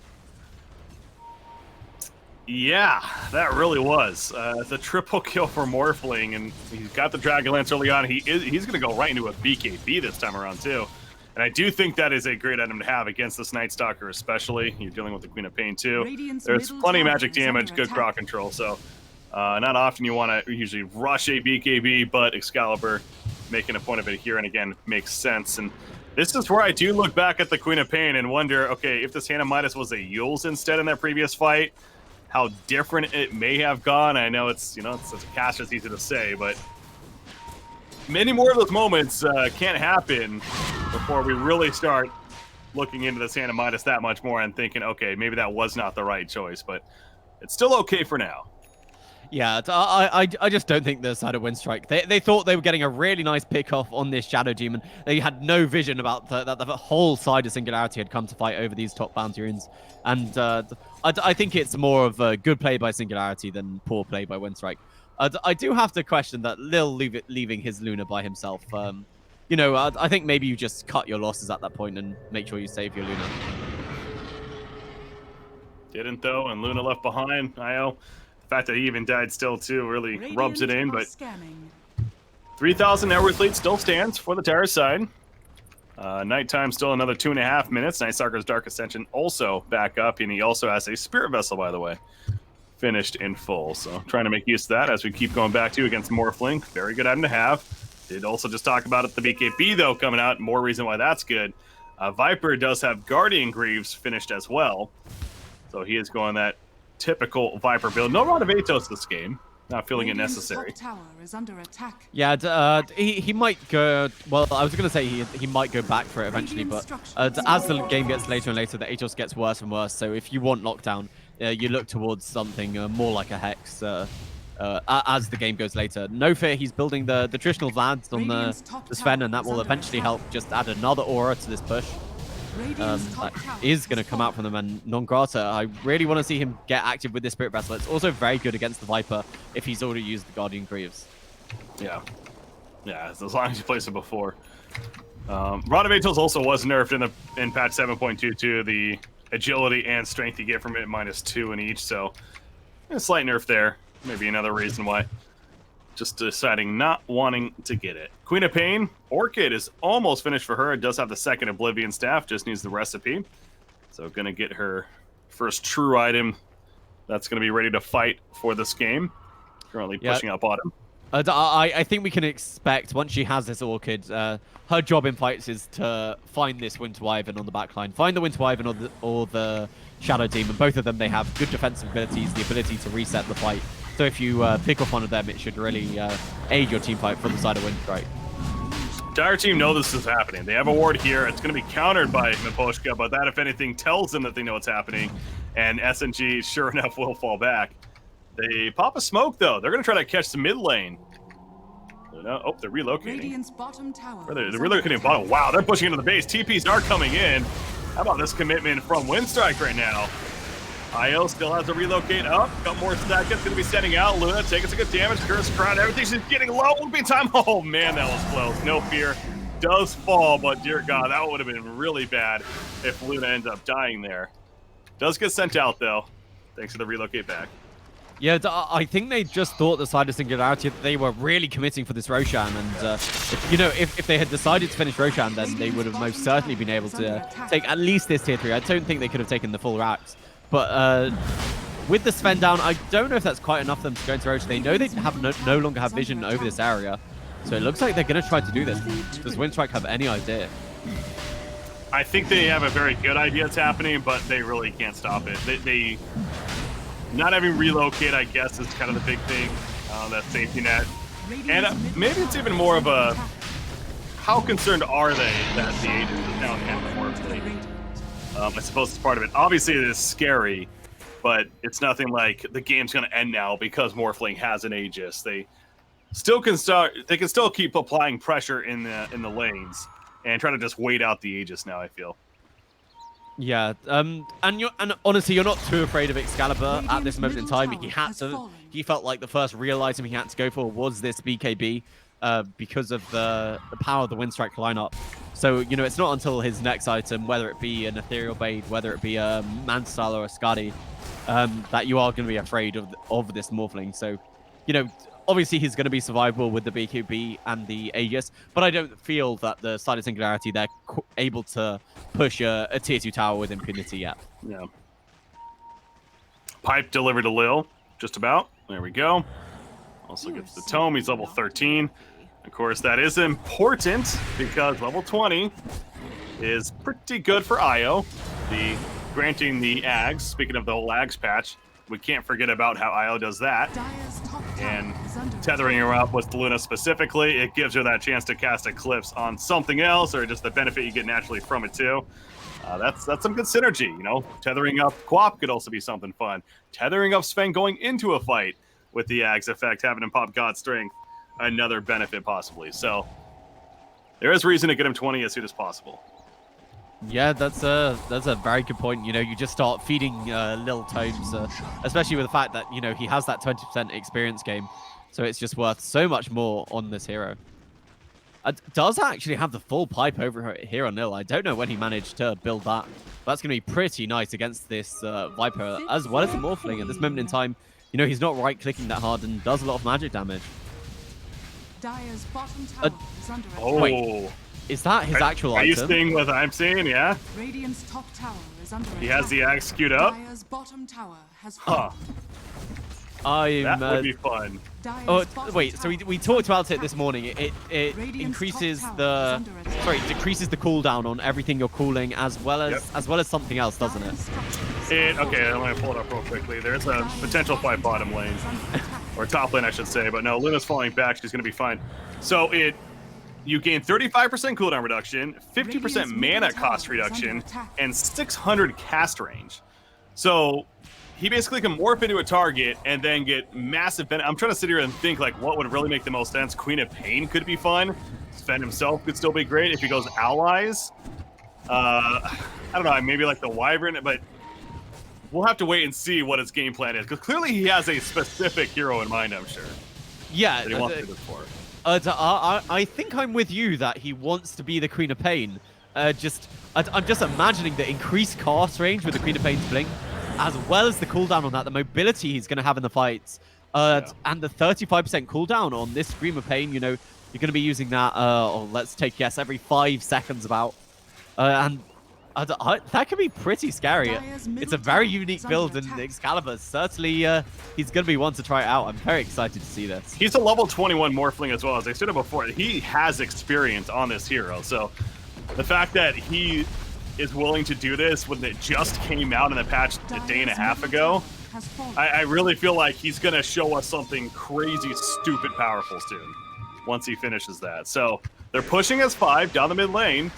Yeah, that really was. The triple kill for Morphling, and he's got the Dragon Lance early on. He's going to go right into a BKB this time around, too. And I do think that is a great item to have against this Night Stalker, especially. You're dealing with the Queen of Pain, too. There's plenty of magic damage, good crowd control, so not often you want to usually rush a BKB, but Excalibur making a point of it here, and again, makes sense. And this is where I do look back at the Queen of Pain and wonder, okay, if this Hannah Midas was a Yules instead in that previous fight, how different it may have gone. I know it's, it's a caster, it's easy to say, but many more of those moments can't happen before we really start looking into this Hannah Midas that much more and thinking, okay, maybe that was not the right choice, but it's still okay for now. Yeah, I just don't think the side of Winstrike. They thought they were getting a really nice pick off on this Shadow Demon. They had no vision about that the whole side of Singularity had come to fight over these top bounty runes. And I think it's more of a good play by Singularity than poor play by Winstrike. I do have to question that Lil leaving his Luna by himself. I think maybe you just cut your losses at that point and make sure you save your Luna. Didn't, though, and Luna left behind. Io. The fact that he even died still, too, really rubs it in, but 3,000 net worth lead still stands for the Terror side. Nighttime still another 2.5 minutes. Night Stalker's Dark Ascension also back up, and he also has a Spirit Vessel, by the way, finished in full. So trying to make use of that as we keep going back to against Morphling. Very good item to have. Did also just talk about it, the BKB, though, coming out. More reason why that's good. Viper does have Guardian Greaves finished as well. So he is going that typical Viper build. No Rod of Atos this game. Not feeling it necessary. Tower is under attack. Yeah, he might go. Well, I was going to say he might go back for it eventually, but as the game gets later and later, the Atos gets worse and worse. So if you want lockdown, you look towards something more like a Hex as the game goes later. No fear, he's building the traditional Vlads on the Sven, and that will eventually help just add another aura to this push. That is going to come out from them, and Nongrata, I really want to see him get active with this Spirit Vessel. It's also very good against the Viper if he's already used the Guardian Greaves. Yeah, as long as you place it before. Rod of Atos also was nerfed in patch 7.22. The agility and strength you get from it -2 in each, so a slight nerf there. Maybe another reason why. Just deciding not wanting to get it. Queen of Pain, Orchid is almost finished for her. It does have the second Oblivion Staff, just needs the recipe. So gonna get her first true item that's gonna be ready to fight for this game. Currently pushing out bottom. I think we can expect, once she has this Orchid, her job in fights is to find this Winter Wyvern on the backline. Find the Winter Wyvern or the Shadow Demon. Both of them, they have good defensive abilities, the ability to reset the fight. So if you pick off one of them, it should really aid your team fight from the side of Winstrike. Entire team know this is happening. They have a ward here. It's going to be countered by Miposhka, but that, if anything, tells them that they know what's happening. And SNG, sure enough, will fall back. They pop a smoke, though. They're going to try to catch the mid lane. Oh, they're relocating. Bottom tower They're relocating bottom. Wow, they're pushing into the base. TPs are coming in. How about this commitment from Winstrike right now? Io still has to relocate up. Got more seconds. Going to be sending out. Luna taking some good damage. Curse crowd. Everything's just getting low. Looping time. Oh, man, that was close. No fear. Does fall, but dear God, that would have been really bad if Luna ends up dying there. Does get sent out, though. Thanks to the relocate back. Yeah, I think they just thought the side of Singularity that they were really committing for this Roshan, and if they had decided to finish Roshan, then they would have most certainly been able to take at least this tier 3. I don't think they could have taken the full racks, but with the Sven down, I don't know if that's quite enough for them to go into Roshan. They know they have no longer have vision over this area, so it looks like they're going to try to do this. Does Winstrike have any idea? I think they have a very good idea it's happening, but they really can't stop it. They not having relocate, I guess, is kind of the big thing, that safety net. And maybe it's even more of a, how concerned are they that the agent is now anamorphically? I suppose it's part of it. Obviously, it is scary, but it's nothing like the game's going to end now because Morphling has an Aegis. They still can they can still keep applying pressure in the lanes and try to just wait out the Aegis now, I feel. Yeah, and honestly, you're not too afraid of Excalibur at this moment in time. He felt like the first real item he had to go for was this BKB because of the power of the Winstrike lineup. So, it's not until his next item, whether it be an Ethereal Blade, whether it be a Manstyle or a Skadi, that you are going to be afraid of this Morphling. So, obviously he's going to be survivable with the BKB and the Aegis, but I don't feel that the side of Singularity, they're able to push a tier 2 tower with impunity yet. Yeah. Pipe delivered to Lil, just about. There we go. Also gets the tome. He's level 13. Of course, that is important because level 20 is pretty good for Io. Granting the Ags, speaking of the whole Ags patch, we can't forget about how Io does that. And tethering her up with Luna specifically, it gives her that chance to cast Eclipse on something else, or just the benefit you get naturally from it too. That's some good synergy, Tethering up Quap could also be something fun. Tethering up Sven going into a fight with the Ags effect, having him pop God Strength, another benefit possibly. So there is reason to get him 20 as soon as possible. Yeah, that's a very good point. You just start feeding Lil Tomes, especially with the fact that, he has that 20% experience game. So it's just worth so much more on this hero. Does actually have the full pipe over here on Lil. I don't know when he managed to build that. That's going to be pretty nice against this Viper, as well as the Morphling. At this moment in time, he's not right-clicking that hard and does a lot of magic damage. Dire's bottom tower is under attack. Wait. Is that his actual item? Are you seeing what I'm seeing? Yeah. Radiant's top tower is under attack. He has the axe queued up. Dire's bottom tower has Huh. That would be fun. Oh wait, so we talked about it this morning. It increases decreases the cooldown on everything you're cooling, as well as something else, doesn't it? Okay, I'm gonna pull it up real quickly. There's a potential fight bottom lane, or top lane, I should say. But no, Luna's falling back. She's gonna be fine. So you gain 35% cooldown reduction, 50% mana cost reduction, and 600 cast range. So he basically can morph into a target and then get massive benefit. I'm trying to sit here and think, like, what would really make the most sense. Queen of Pain could be fun. Sven himself could still be great if he goes allies. I don't know, maybe like the Wyvern, but we'll have to wait and see what his game plan is, because clearly he has a specific hero in mind, I'm sure. Yeah. That he wants to do this for. I think I'm with you that he wants to be the Queen of Pain. I'm just imagining the increased cast range with the Queen of Pain's blink, as well as the cooldown on that, the mobility he's going to have in the fights, and the 35% cooldown on this Scream of Pain. You're going to be using that, let's take a guess, every 5 seconds about. And that could be pretty scary. It's a very unique build, and Excalibur, certainly he's going to be one to try it out. I'm very excited to see this. He's a level 21 Morphling as well. As I said before, he has experience on this hero. So the fact that he is willing to do this when it just came out in the patch a day and a half ago, I really feel like he's going to show us something crazy, stupid powerful soon once he finishes that. So they're pushing S5 down the mid lane.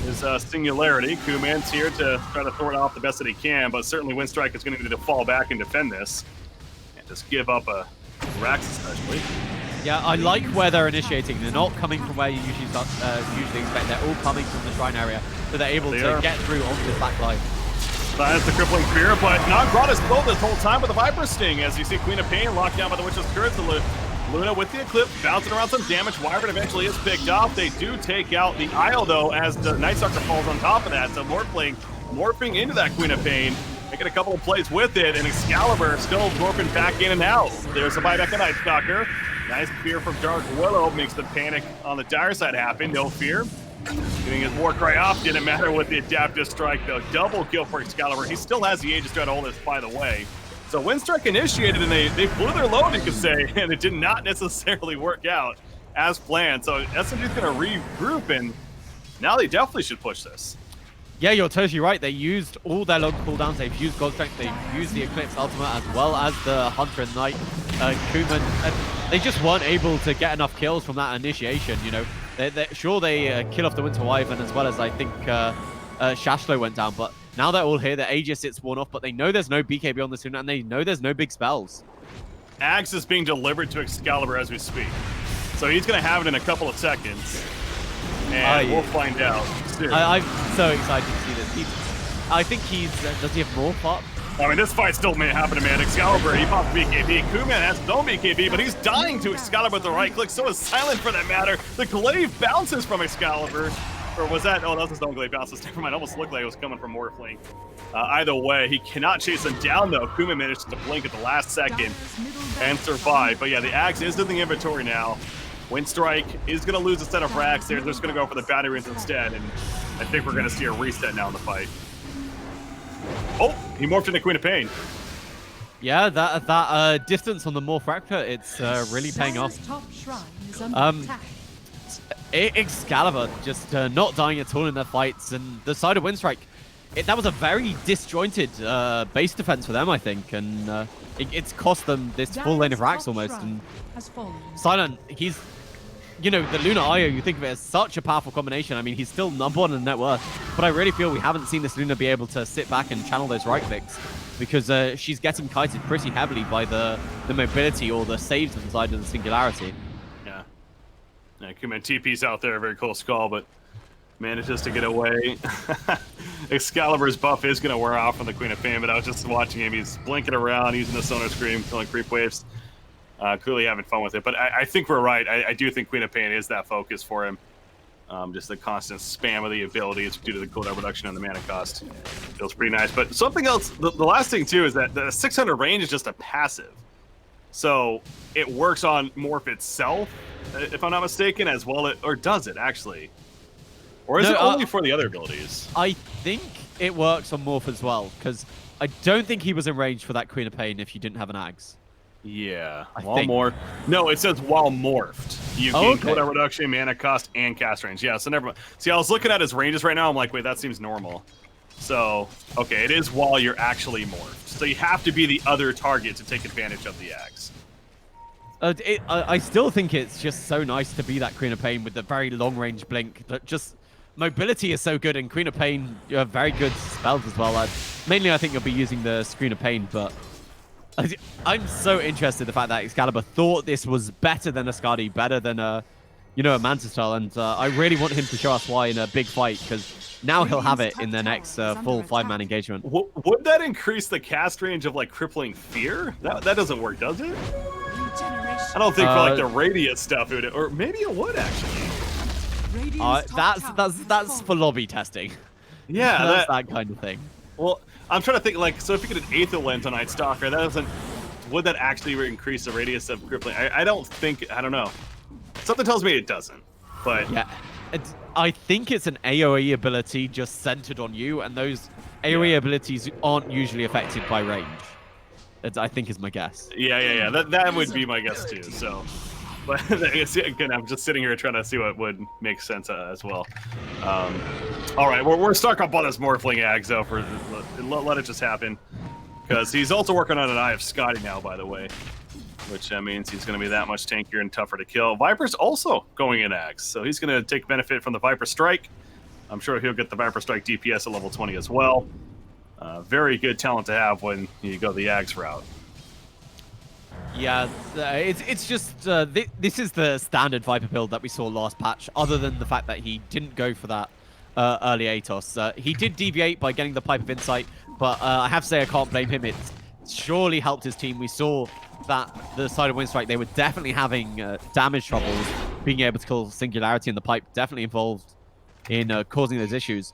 Is Singularity. Kuman's here to try to throw it off the best that he can, but certainly Winstrike is going to need to fall back and defend this. And just give up a Rax especially. Yeah, I like where they're initiating. They're not coming from where you usually expect. They're all coming from the shrine area, so they're able to get through onto this back line. That's the crippling spear, but not brought us slow this whole time with the Viper Sting. As you see, Queen of Pain locked down by the Witch's Curse. Luna with the Eclipse, bouncing around some damage. Wyvern eventually is picked off. They do take out the Isle, though, as the Night Stalker falls on top of that. So Morphling morphing into that Queen of Pain. Making a couple of plays with it, and Excalibur still morphing back in and out. There's a buyback on Night Stalker. Nice fear from Dark Willow makes the panic on the dire side happen. No fear. Getting his war cry off. Didn't matter with the adaptive strike, though. Double kill for Excalibur. He still has the Aegis to try to hold this, by the way. So Winstrike initiated, and they blew their load, you could say, and it did not necessarily work out as planned. So SMG's going to regroup, and now they definitely should push this. Yeah, you're totally right. They used all their long cooldowns. They've used God Strength. They've used the Eclipse Ultimate as well as the Hunter and Knight Kuman. And they just weren't able to get enough kills from that initiation, you know. Sure, they kill off the Winter Wyvern as well as I think Shashlo went down. But now they're all here. The Aegis, it's worn off. But they know there's no BKB on the Suna, and they know there's no big spells. Axe is being delivered to Excalibur as we speak. So he's going to have it in a couple of seconds. And we'll find out soon. I'm so excited to see this. I think he's... does he have more pop? I mean, this fight still may happen, man. Excalibur, he popped BKB. Kuman has no BKB, but he's dying to Excalibur with the right click. So is Silent for that matter. The glaive bounces from Excalibur. Or was that? Oh, that was his own glaive bounces. Never mind. Almost looked like it was coming from Morphling. Either way, he cannot chase him down, though. Kuman managed to blink at the last second and survive. But yeah, the axe is in the inventory now. Winstrike is going to lose a set of racks there. They're just going to go for the battery runes instead, and I think we're going to see a reset now in the fight. Oh, he morphed into Queen of Pain. Yeah, that distance on the Morph Raptor, it's really paying off. Excalibur just not dying at all in their fights, and the side of Winstrike, that was a very disjointed base defense for them, I think, and it's cost them this full lane of racks almost. And Silent, he's... You know, the Luna Io, you think of it as such a powerful combination. I mean, he's still #1 in net worth, but I really feel we haven't seen this Luna be able to sit back and channel those right clicks because she's getting kited pretty heavily by the mobility or the saves inside of the Singularity. Yeah. Kuman TP's out there, very close call, but manages to get away. Excalibur's buff is going to wear off from the Queen of Pain, but I was just watching him. He's blinking around, using the Sonar Scream, killing creep waves. Clearly having fun with it, but I think we're right. I do think Queen of Pain is that focus for him. Just the constant spam of the abilities due to the cooldown reduction and the mana cost. Feels pretty nice. But something else, the last thing too, is that the 600 range is just a passive. So it works on Morph itself, if I'm not mistaken, as well, or does it actually? Or is it only for the other abilities? I think it works on Morph as well, because I don't think he was in range for that Queen of Pain if you didn't have an Axe. Yeah, No, it says while morphed. You gain cooldown reduction, mana cost, and cast range. Yeah, so never mind. See, I was looking at his ranges right now. I'm like, wait, that seems normal. So, okay, it is while you're actually morphed. So you have to be the other target to take advantage of the axe. I still think it's just so nice to be that Queen of Pain with the very long-range blink. That just mobility is so good, and Queen of Pain, you have very good spells as well. Mainly, I think you'll be using the Screen of Pain, but I'm so interested in the fact that Excalibur thought this was better than a Skadi, better than a Manta style, and I really want him to show us why in a big fight, because now he'll have it in the next full 5-man engagement. Would that increase the cast range of like Crippling Fear? That doesn't work, does it? I don't think for like the radius stuff it would, or maybe it would actually. That's for lobby testing. Yeah, that's that kind of thing. Well, I'm trying to think, like, so if you get an Aether Lens on Night Stalker, that doesn't... Would that actually increase the radius of crippling? I don't think... I don't know. Something tells me it doesn't, but... Yeah. I think it's an AoE ability just centered on you, and those AoE abilities aren't usually affected by range. I think is my guess. Yeah. That would be my guess, too, so... But again, I'm just sitting here trying to see what would make sense as well. All right, we're stuck up on this Morphling Axe, though. Let it just happen. Because he's also working on an Eye of Skadi now, by the way. Which means he's going to be that much tankier and tougher to kill. Viper's also going in Axe, so he's going to take benefit from the Viper Strike. I'm sure he'll get the Viper Strike DPS at level 20 as well. Very good talent to have when you go the Axe route. Yeah, it's just this is the standard Viper build that we saw last patch, other than the fact that he didn't go for that early Atos. He did deviate by getting the Pipe of Insight, but I have to say I can't blame him. It surely helped his team. We saw that the side of Winstrike, they were definitely having damage troubles. Being able to kill Singularity in the Pipe definitely involved in causing those issues.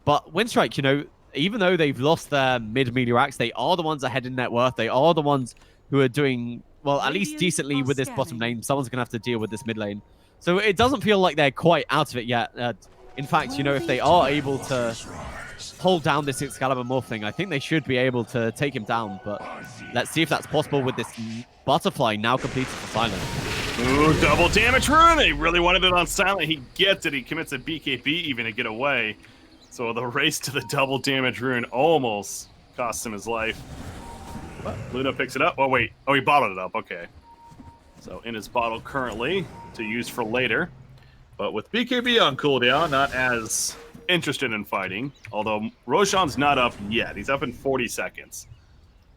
But Winstrike, even though they've lost their mid-melee racks, they are the ones ahead in net worth. They are the ones who are doing, well, at least decently with this bottom lane. Someone's going to have to deal with this mid lane. So it doesn't feel like they're quite out of it yet. In fact, you know, if they are able to hold down this Excalibur Morphling, I think they should be able to take him down. But let's see if that's possible with this Butterfly now completed for Silent. Ooh, double damage rune. He really wanted it on Silent. He gets it. He commits a BKB even to get away. So the race to the double damage rune almost costs him his life. But Luna picks it up. Oh, wait. Oh, he bottled it up. Okay. So in his bottle currently to use for later. But with BKB on cooldown, not as interested in fighting. Although Roshan's not up yet. He's up in 40 seconds.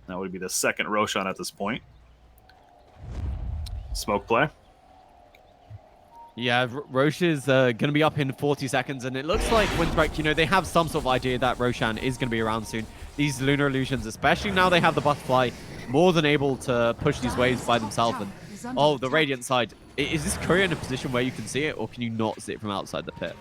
That would be the second Roshan at this point. Smoke play. Yeah, Roche is going to be up in 40 seconds, and it looks like Winstrike, you know, they have some sort of idea that Roshan is going to be around soon. These Lunar Illusions, especially now they have the Butterfly, more than able to push these waves by themselves. And oh, the Radiant side. Is this courier in a position where you can see it, or can you not see it from outside the pit?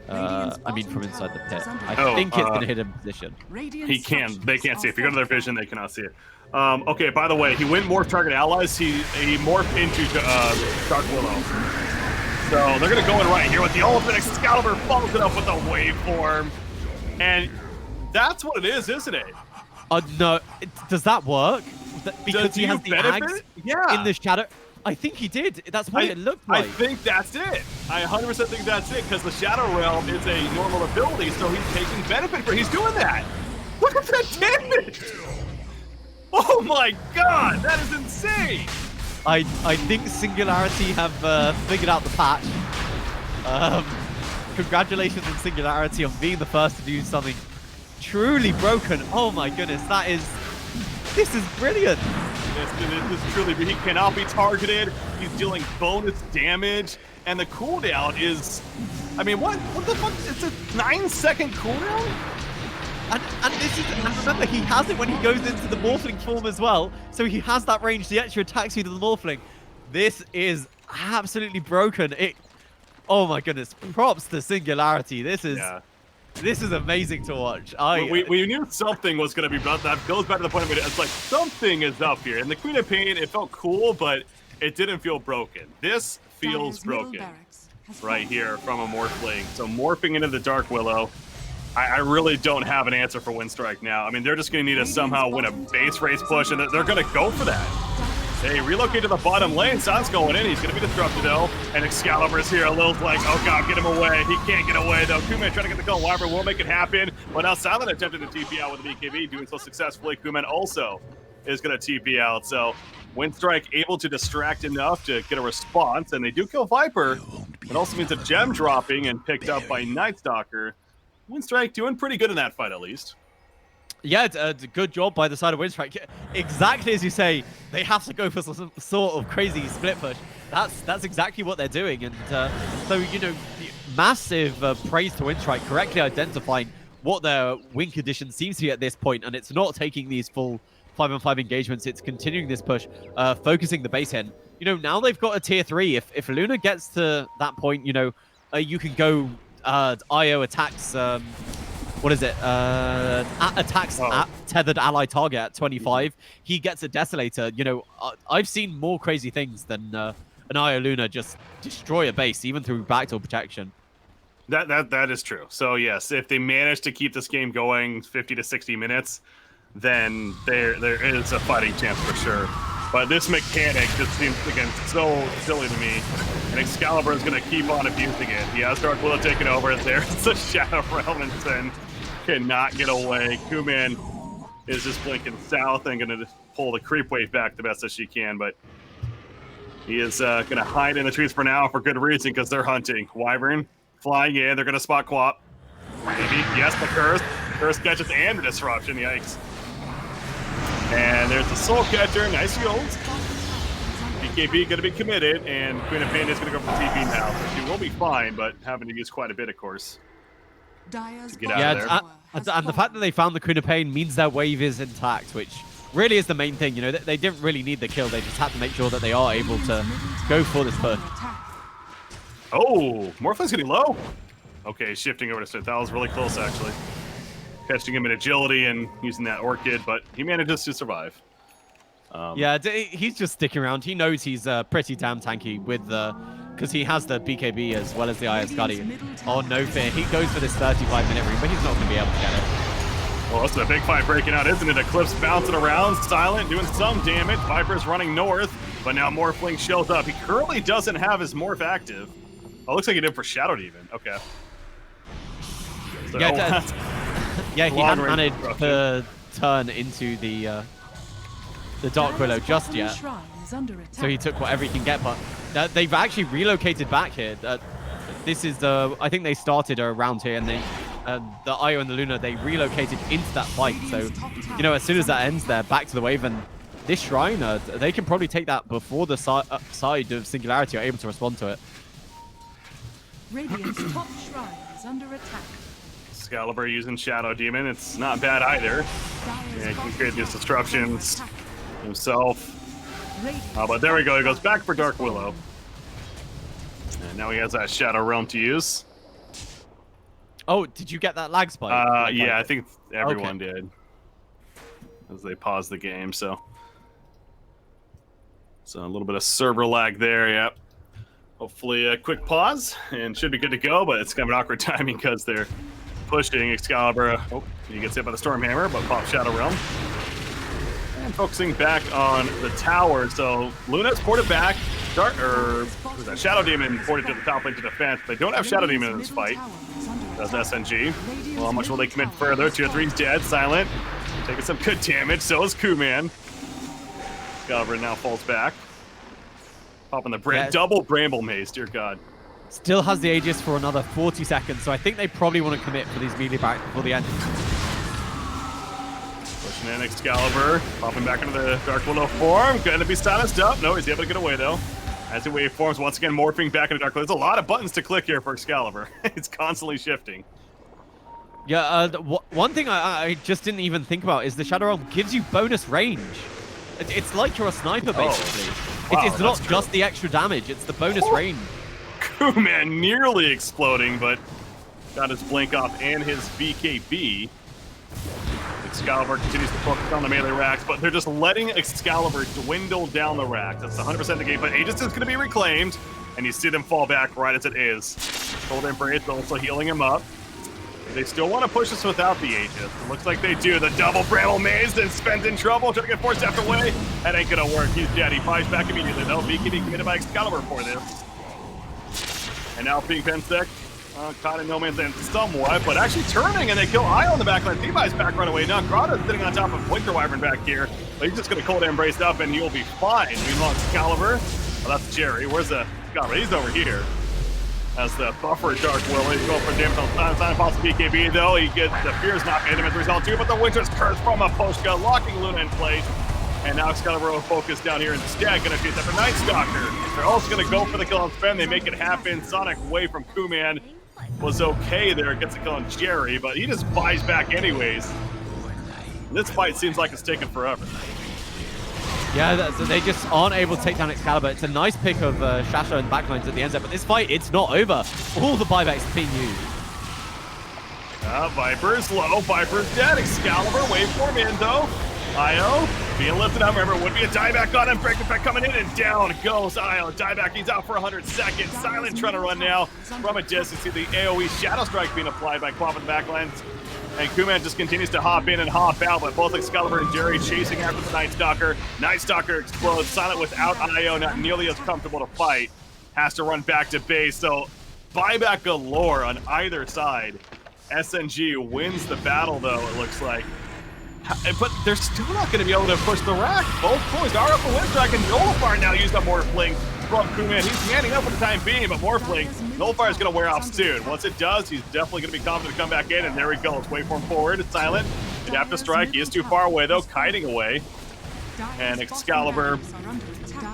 I mean, from inside the pit. I think it's in a hidden position. He can. They can't see it. If you go to their vision, they cannot see it. Okay, by the way, he went morph target allies. He morphed into Dark Willow. So they're going to go in right here with the ultimate. Excalibur follows it up with a waveform. And that's what it is, isn't it? No. Does that work? Because he has the benefit? Ags in the shadow. I think he did. That's what it looked like. I think that's it. I 100% think that's it, because the Shadow Realm is a normal ability, so he's taking benefit for. He's doing that. Look at that damage! Oh my god, that is insane! I think Singularity have figured out the patch. Congratulations on Singularity on being the first to do something truly broken. Oh my goodness, this is brilliant. This is truly, he cannot be targeted. He's dealing bonus damage, and the cooldown is, I mean, what the fuck? It's a 9-second cooldown? And remember, he has it when he goes into the Morphling form as well, so he has that range, the extra attack speed of the Morphling. This is absolutely broken. Oh my goodness, props to Singularity. This is amazing to watch. We knew something was going to be brought. That goes back to the point of it. It's like something is up here. And the Queen of Pain, it felt cool, but it didn't feel broken. This feels broken right here from a Morphling. So morphing into the Dark Willow. I really don't have an answer for Winstrike now. I mean, they're just going to need to somehow win a base race push, and they're going to go for that. They relocate to the bottom lane. San's going in. He's going to be disrupted, though. And Excalibur's here. Lil's like, oh, God, get him away. He can't get away, though. Kuman trying to get the kill. Wyvern will make it happen. But now Silent attempted to TP out with the BKB, doing so successfully. Kuman also is going to TP out. So Winstrike able to distract enough to get a response. And they do kill Viper. It also means a gem dropping and picked up by Night Stalker. Winstrike doing pretty good in that fight, at least. Yeah, it's a good job by the side of Winstrike. Exactly as you say, they have to go for some sort of crazy split push. That's exactly what they're doing. And so, you know, massive praise to Winstrike, correctly identifying what their win condition seems to be at this point. And it's not taking these full 5-on-5 engagements. It's continuing this push, focusing the base hit. You know, now they've got a tier 3. If Luna gets to that point, you know, you can go IO attacks, what is it? Attacks at tethered ally target at 25. He gets a Desolator. You know, I've seen more crazy things than an IO Luna just destroy a base, even through backdoor protection. That is true. So yes, if they manage to keep this game going 50 to 60 minutes, then there is a fighting chance for sure. But this mechanic just seems, again, so silly to me. And Excalibur is going to keep on abusing it. He has Dark Willow taken over. There's the Shadow Realm, and Sin cannot get away. Kuman is just blinking south and going to pull the creep wave back the best as she can. But he is going to hide in the trees for now for good reason, because they're hunting. Wyvern flying in. They're going to spot Quap. Maybe. Yes, the Curse. Curse catches and the Disruption. Yikes. And there's the Soul Catcher. Nice shields. BKB going to be committed, and Queen of Pain is going to go for TP now. She will be fine, but having to use quite a bit, of course, to get out of there. And the fact that they found the Queen of Pain means their wave is intact, which really is the main thing. You know, they didn't really need the kill. They just had to make sure that they are able to go for this push. Oh, Morphling's getting low. Okay, shifting over to Sith. That was really close, actually. catching him in agility and using that orchid, but he manages to survive. Yeah, he's just sticking around. He knows he's pretty damn tanky with the, because he has the BKB as well as the IS Guardian. Oh, no fear. He goes for this 35-minute ring, but he's not going to be able to get it. Well, this is a big fight breaking out, isn't it? Eclipse bouncing around, Silent doing some damage. Viper's running north, but now Morphling shows up. He currently doesn't have his Morph active. Oh, looks like he did for Shadow Demon. Okay. So, Yeah, yeah, he hadn't long-range managed to turn into the Dark Willow just yet. So he took whatever he can get, but they've actually relocated back here. This is the, I think they started around here, and they, the Io and the Luna, they relocated into that fight. So, you know, as soon as that ends, they're back to the wave, and this Shrine, they can probably take that before the side of Singularity are able to respond to it. Radiant's top shrine is under attack. Excalibur using Shadow Demon. It's not bad either. Yeah, he can create these disruptions himself. But there we go. He goes back for Dark Willow. And now he has that Shadow Realm to use. Oh, did you get that lag spike? Yeah, I think everyone did. As they paused the game, so a little bit of server lag there, yep. Hopefully a quick pause, and should be good to go, but it's kind of an awkward timing because they're pushing Excalibur. Oh, he gets hit by the Stormhammer, but pops Shadow Realm. And focusing back on the tower, so Luna's ported back. Shadow Demon ported to the top lane to defense. They don't have Shadow Demon in this fight. Does SNG. Well, how much will they commit further? Tier 3's dead, Silent. Taking some good damage, so is Kuman. Excalibur now falls back. Popping the double Bramble Maze, dear God. Still has the Aegis for another 40 seconds, so I think they probably want to commit for these melee back before the end. Pushing in Excalibur, popping back into the Dark Willow form. Gonna be silenced up. No, he's able to get away though. As he waveforms, once again morphing back into Dark Willow. There's a lot of buttons to click here for Excalibur. It's constantly shifting. Yeah, one thing I just didn't even think about is the Shadow Realm gives you bonus range. It's like you're a sniper, basically. Wow, it's not just the extra damage, it's the bonus range. Kuman nearly exploding, but got his blink off and his BKB. Excalibur continues to focus on the melee racks, but they're just letting Excalibur dwindle down the racks. That's 100% the game, but Aegis is going to be reclaimed, and you see them fall back right as it is. Cold Embrace also healing him up. They still want to push this without the Aegis. It looks like they do. The double Bramble Maze, then Spence in trouble, trying to get forced after away. That ain't gonna work. He's dead. He flies back immediately, though. BKB committed by Excalibur for this. And now being Pensec, caught in no man's land somewhat, but actually turning, and they kill Io on the backline. Levi's back right away. Now Grata's sitting on top of Winter Wyvern back here, but he's just gonna Cold Embrace up, and he'll be fine. Meanwhile, Excalibur, well, that's Jerry. Where's the Excalibur? He's over here. As the buffer Dark Willow, he's going for damage on Silent Pulse BKB, though. He gets the Fear's not hit him as a result, too, but the Winter's Curse from a Poshka, locking Luna in place. And now Excalibur will focus down here instead, gonna chase after Night Stalker. They're also gonna go for the kill on Sven. They make it happen. Sonic away from Kuman was okay there, gets a kill on Jerry, but he just buys back anyways. This fight seems like it's taking forever. Yeah, they just aren't able to take down Excalibur. It's a nice pick of Shasha and backlines at the end there, but this fight, it's not over. All the buybacks being used. Viper's low, Viper's dead. Excalibur, waveform in though. Io being lifted up. Remember, would be a dieback on him. Break effect coming in, and down goes Io. Dieback, he's out for 100 seconds. Silent trying to run now from a distance. See the AoE Shadow Strike being applied by Quap in the backlines. And Kuman just continues to hop in and hop out, but both Excalibur and Jerry chasing after the Night Stalker. Night Stalker explodes. Silent without Io, not nearly as comfortable to fight. Has to run back to base, so buyback galore on either side. SNG wins the battle, though, it looks like. But they're still not going to be able to push the rack. Both points are up for Winstrike, and Nullifier now used up Morphling from Kuman. He's manning up for the time being, but Morphling, Nullifier is going to wear off soon. Once it does, he's definitely going to be confident to come back in, and there he goes. Waveform forward, it's Silent. He'd have to strike. He is too far away, though, kiting away. And Excalibur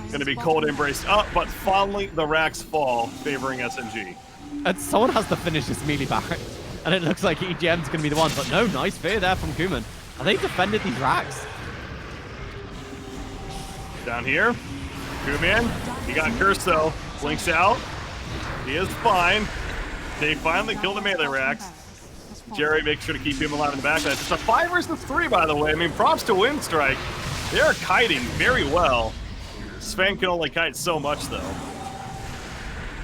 going to be Cold Embraced up, but finally the racks fall, favoring SNG. And someone has to finish this melee back, and it looks like EGM's going to be the one, but no, nice fear there from Kuman. And they defended these racks. Down here, Kuman, he got cursed though. Blinks out. He is fine. They finally killed the melee racks. Jerry makes sure to keep him alive in the back. That's just a 5 versus 3, by the way. I mean, props to Winstrike. They're kiting very well. Sven can only kite so much, though.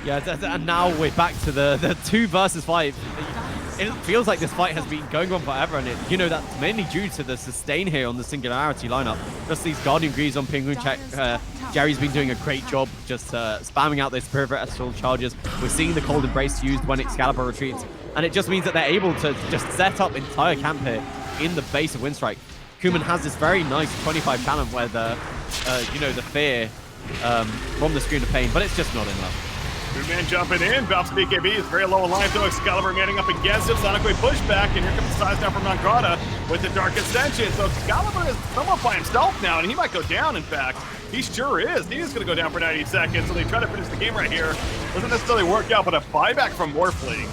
Yeah, and now we're back to the 2 versus 5. It feels like this fight has been going on forever, and that's mainly due to the sustain here on the Singularity lineup. Just these Guardian Greaves on Penguin check. Jerry's been doing a great job just spamming out those pivotal charges. We're seeing the Cold Embrace used when Excalibur retreats, and it just means that they're able to just set up entire camp here in the base of Winstrike. Kuman has this very nice 25 talent where the fear from the Screen of Pain, but it's just not enough. Two-man jumping in. Bounce BKB is very low in life, though. Excalibur manning up against him. Sonic Wave pushback, and here comes the size down from Nangrata with the Dark Ascension. So Excalibur is somewhat by himself now, and he might go down, in fact. He sure is. He is going to go down for 90 seconds, so they try to finish the game right here. Doesn't necessarily work out, but a buyback from Morphling.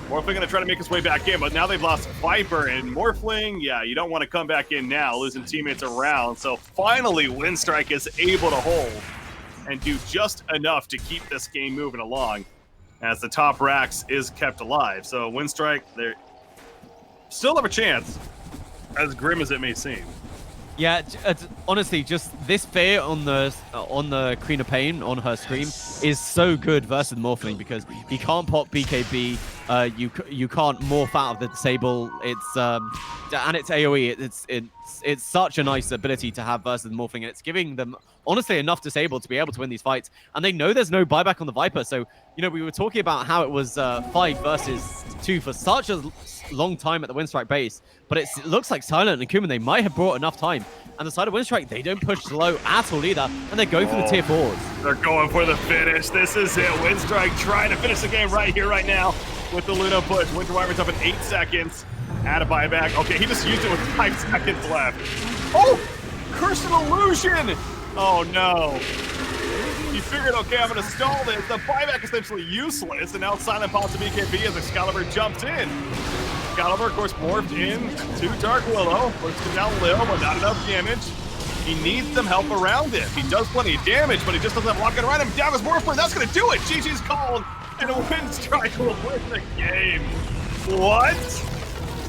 Morphling going to try to make his way back in, but now they've lost Viper, and Morphling, yeah, you don't want to come back in now, losing teammates around. So finally, Winstrike is able to hold and do just enough to keep this game moving along as the top racks is kept alive. So Winstrike, they still have a chance, as grim as it may seem. Yeah, honestly, just this fear on the Queen of Pain on her Scream is so good versus Morphling because he can't pop BKB. You can't morph out of the disable. It's and it's AOE. It's such a nice ability to have versus Morphling, and it's giving them honestly enough disable to be able to win these fights. And they know there's no buyback on the Viper, so we were talking about how it was 5 versus 2 for such a long time at the Winstrike base, but it looks like Silent and Kuman, they might have brought enough time. And the side of Winstrike, they don't push slow at all either, and they go for the tier 4s. They're going for the finish. This is it. Winstrike trying to finish the game right here, right now with the Luna push. Winter Wyvern's up in 8 seconds. Add a buyback. Okay, he just used it with 5 seconds left. Oh! Curse of Illusion! Oh, no. He figured, okay, I'm going to stall this. The buyback is essentially useless, and now Silent pops the BKB as Excalibur jumps in. Excalibur, of course, morphed in to Dark Willow. Looks to down Lil, but not enough damage. He needs some help around him. He does plenty of damage, but he just doesn't have locking around him. Down his Morpher, that's going to do it. GG's called, and a Winstrike will win the game. What?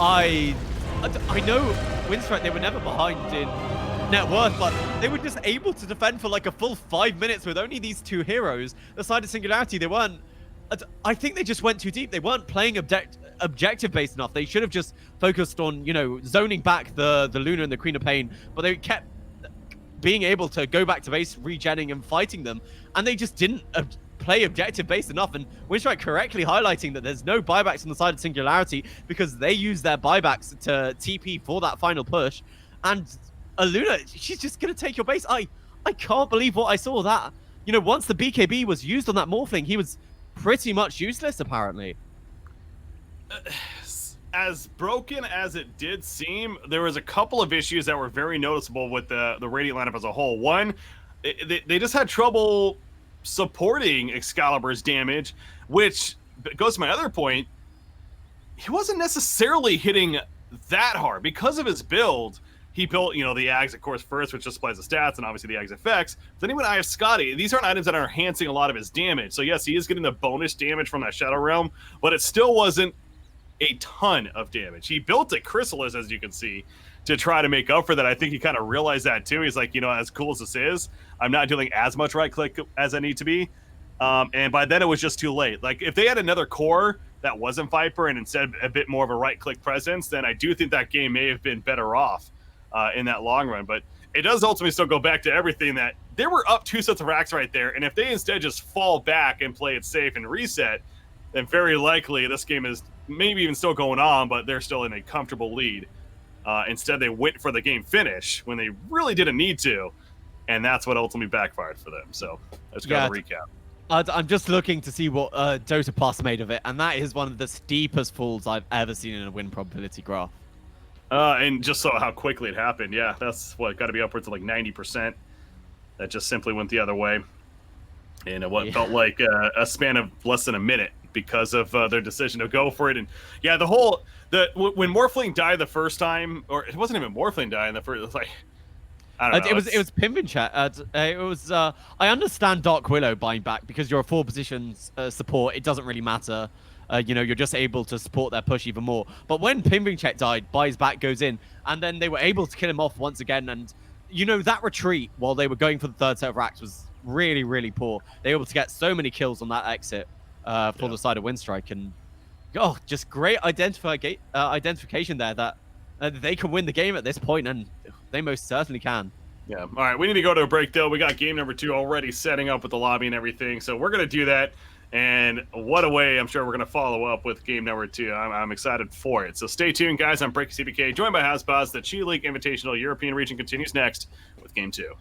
I know Winstrike, they were never behind in net worth, but they were just able to defend for like a full 5 minutes with only these 2 heroes. The side of Singularity, they weren't. I think they just went too deep. They weren't playing objective-based enough. They should have just focused on, zoning back the Luna and the Queen of Pain, but they kept being able to go back to base, regenning and fighting them, and they just didn't play objective-based enough. And Winstrike correctly highlighting that there's no buybacks on the side of Singularity because they use their buybacks to TP for that final push. And Luna, she's just going to take your base. I can't believe what I saw. That, once the BKB was used on that Morphling, he was pretty much useless, apparently. As broken as it did seem, there was a couple of issues that were very noticeable with the Radiant lineup as a whole. One, they just had trouble supporting Excalibur's damage, which goes to my other point. He wasn't necessarily hitting that hard because of his build. He built, the Ags, of course, first, which just applies the stats, and obviously the Ags effects. Then he went I have Scotty. These aren't items that are enhancing a lot of his damage. So yes, he is getting the bonus damage from that Shadow Realm, but it still wasn't a ton of damage. He built a Chrysalis, as you can see, to try to make up for that. I think he kind of realized that too. He's like, as cool as this is, I'm not doing as much right click as I need to be. And by then it was just too late. Like if they had another core that wasn't Viper and instead a bit more of a right click presence, then I do think that game may have been better off in that long run. But it does ultimately still go back to everything that they were up 2 sets of racks right there. And if they instead just fall back and play it safe and reset, then very likely this game is maybe even still going on, but they're still in a comfortable lead. Instead, they went for the game finish when they really didn't need to, and that's what ultimately backfired for them. So let's go to recap. I'm just looking to see what Dota Plus made of it, and that is one of the steepest falls I've ever seen in a win probability graph. And just so how quickly it happened, yeah, that's what got to be upwards of like 90%. That just simply went the other way, and what felt like a span of less than a minute because of their decision to go for it. And yeah, when Morphling died the first time, or it wasn't even Morphling dying the first, it was like, I don't know. It was Pimpin chat. It was. I understand Dark Willow buying back because you're a 4 positions support. It doesn't really matter you're just able to support their push even more. But when Pinbing died, Bai's back goes in, and then they were able to kill him off once again. And that retreat while they were going for the third set of racks was really, really poor. They were able to get so many kills on that exit for the side of Winstrike, and just great identification there that they can win the game at this point, and they most certainly can. Yeah. All right, we need to go to a break, though. We got game number 2 already setting up with the lobby and everything, so we're going to do that. And what a way I'm sure we're going to follow up with game number 2. I'm excited for it. So stay tuned, guys. I'm Breaky CBK, joined by Hasbaz. The Chi League Invitational European region continues next with game 2.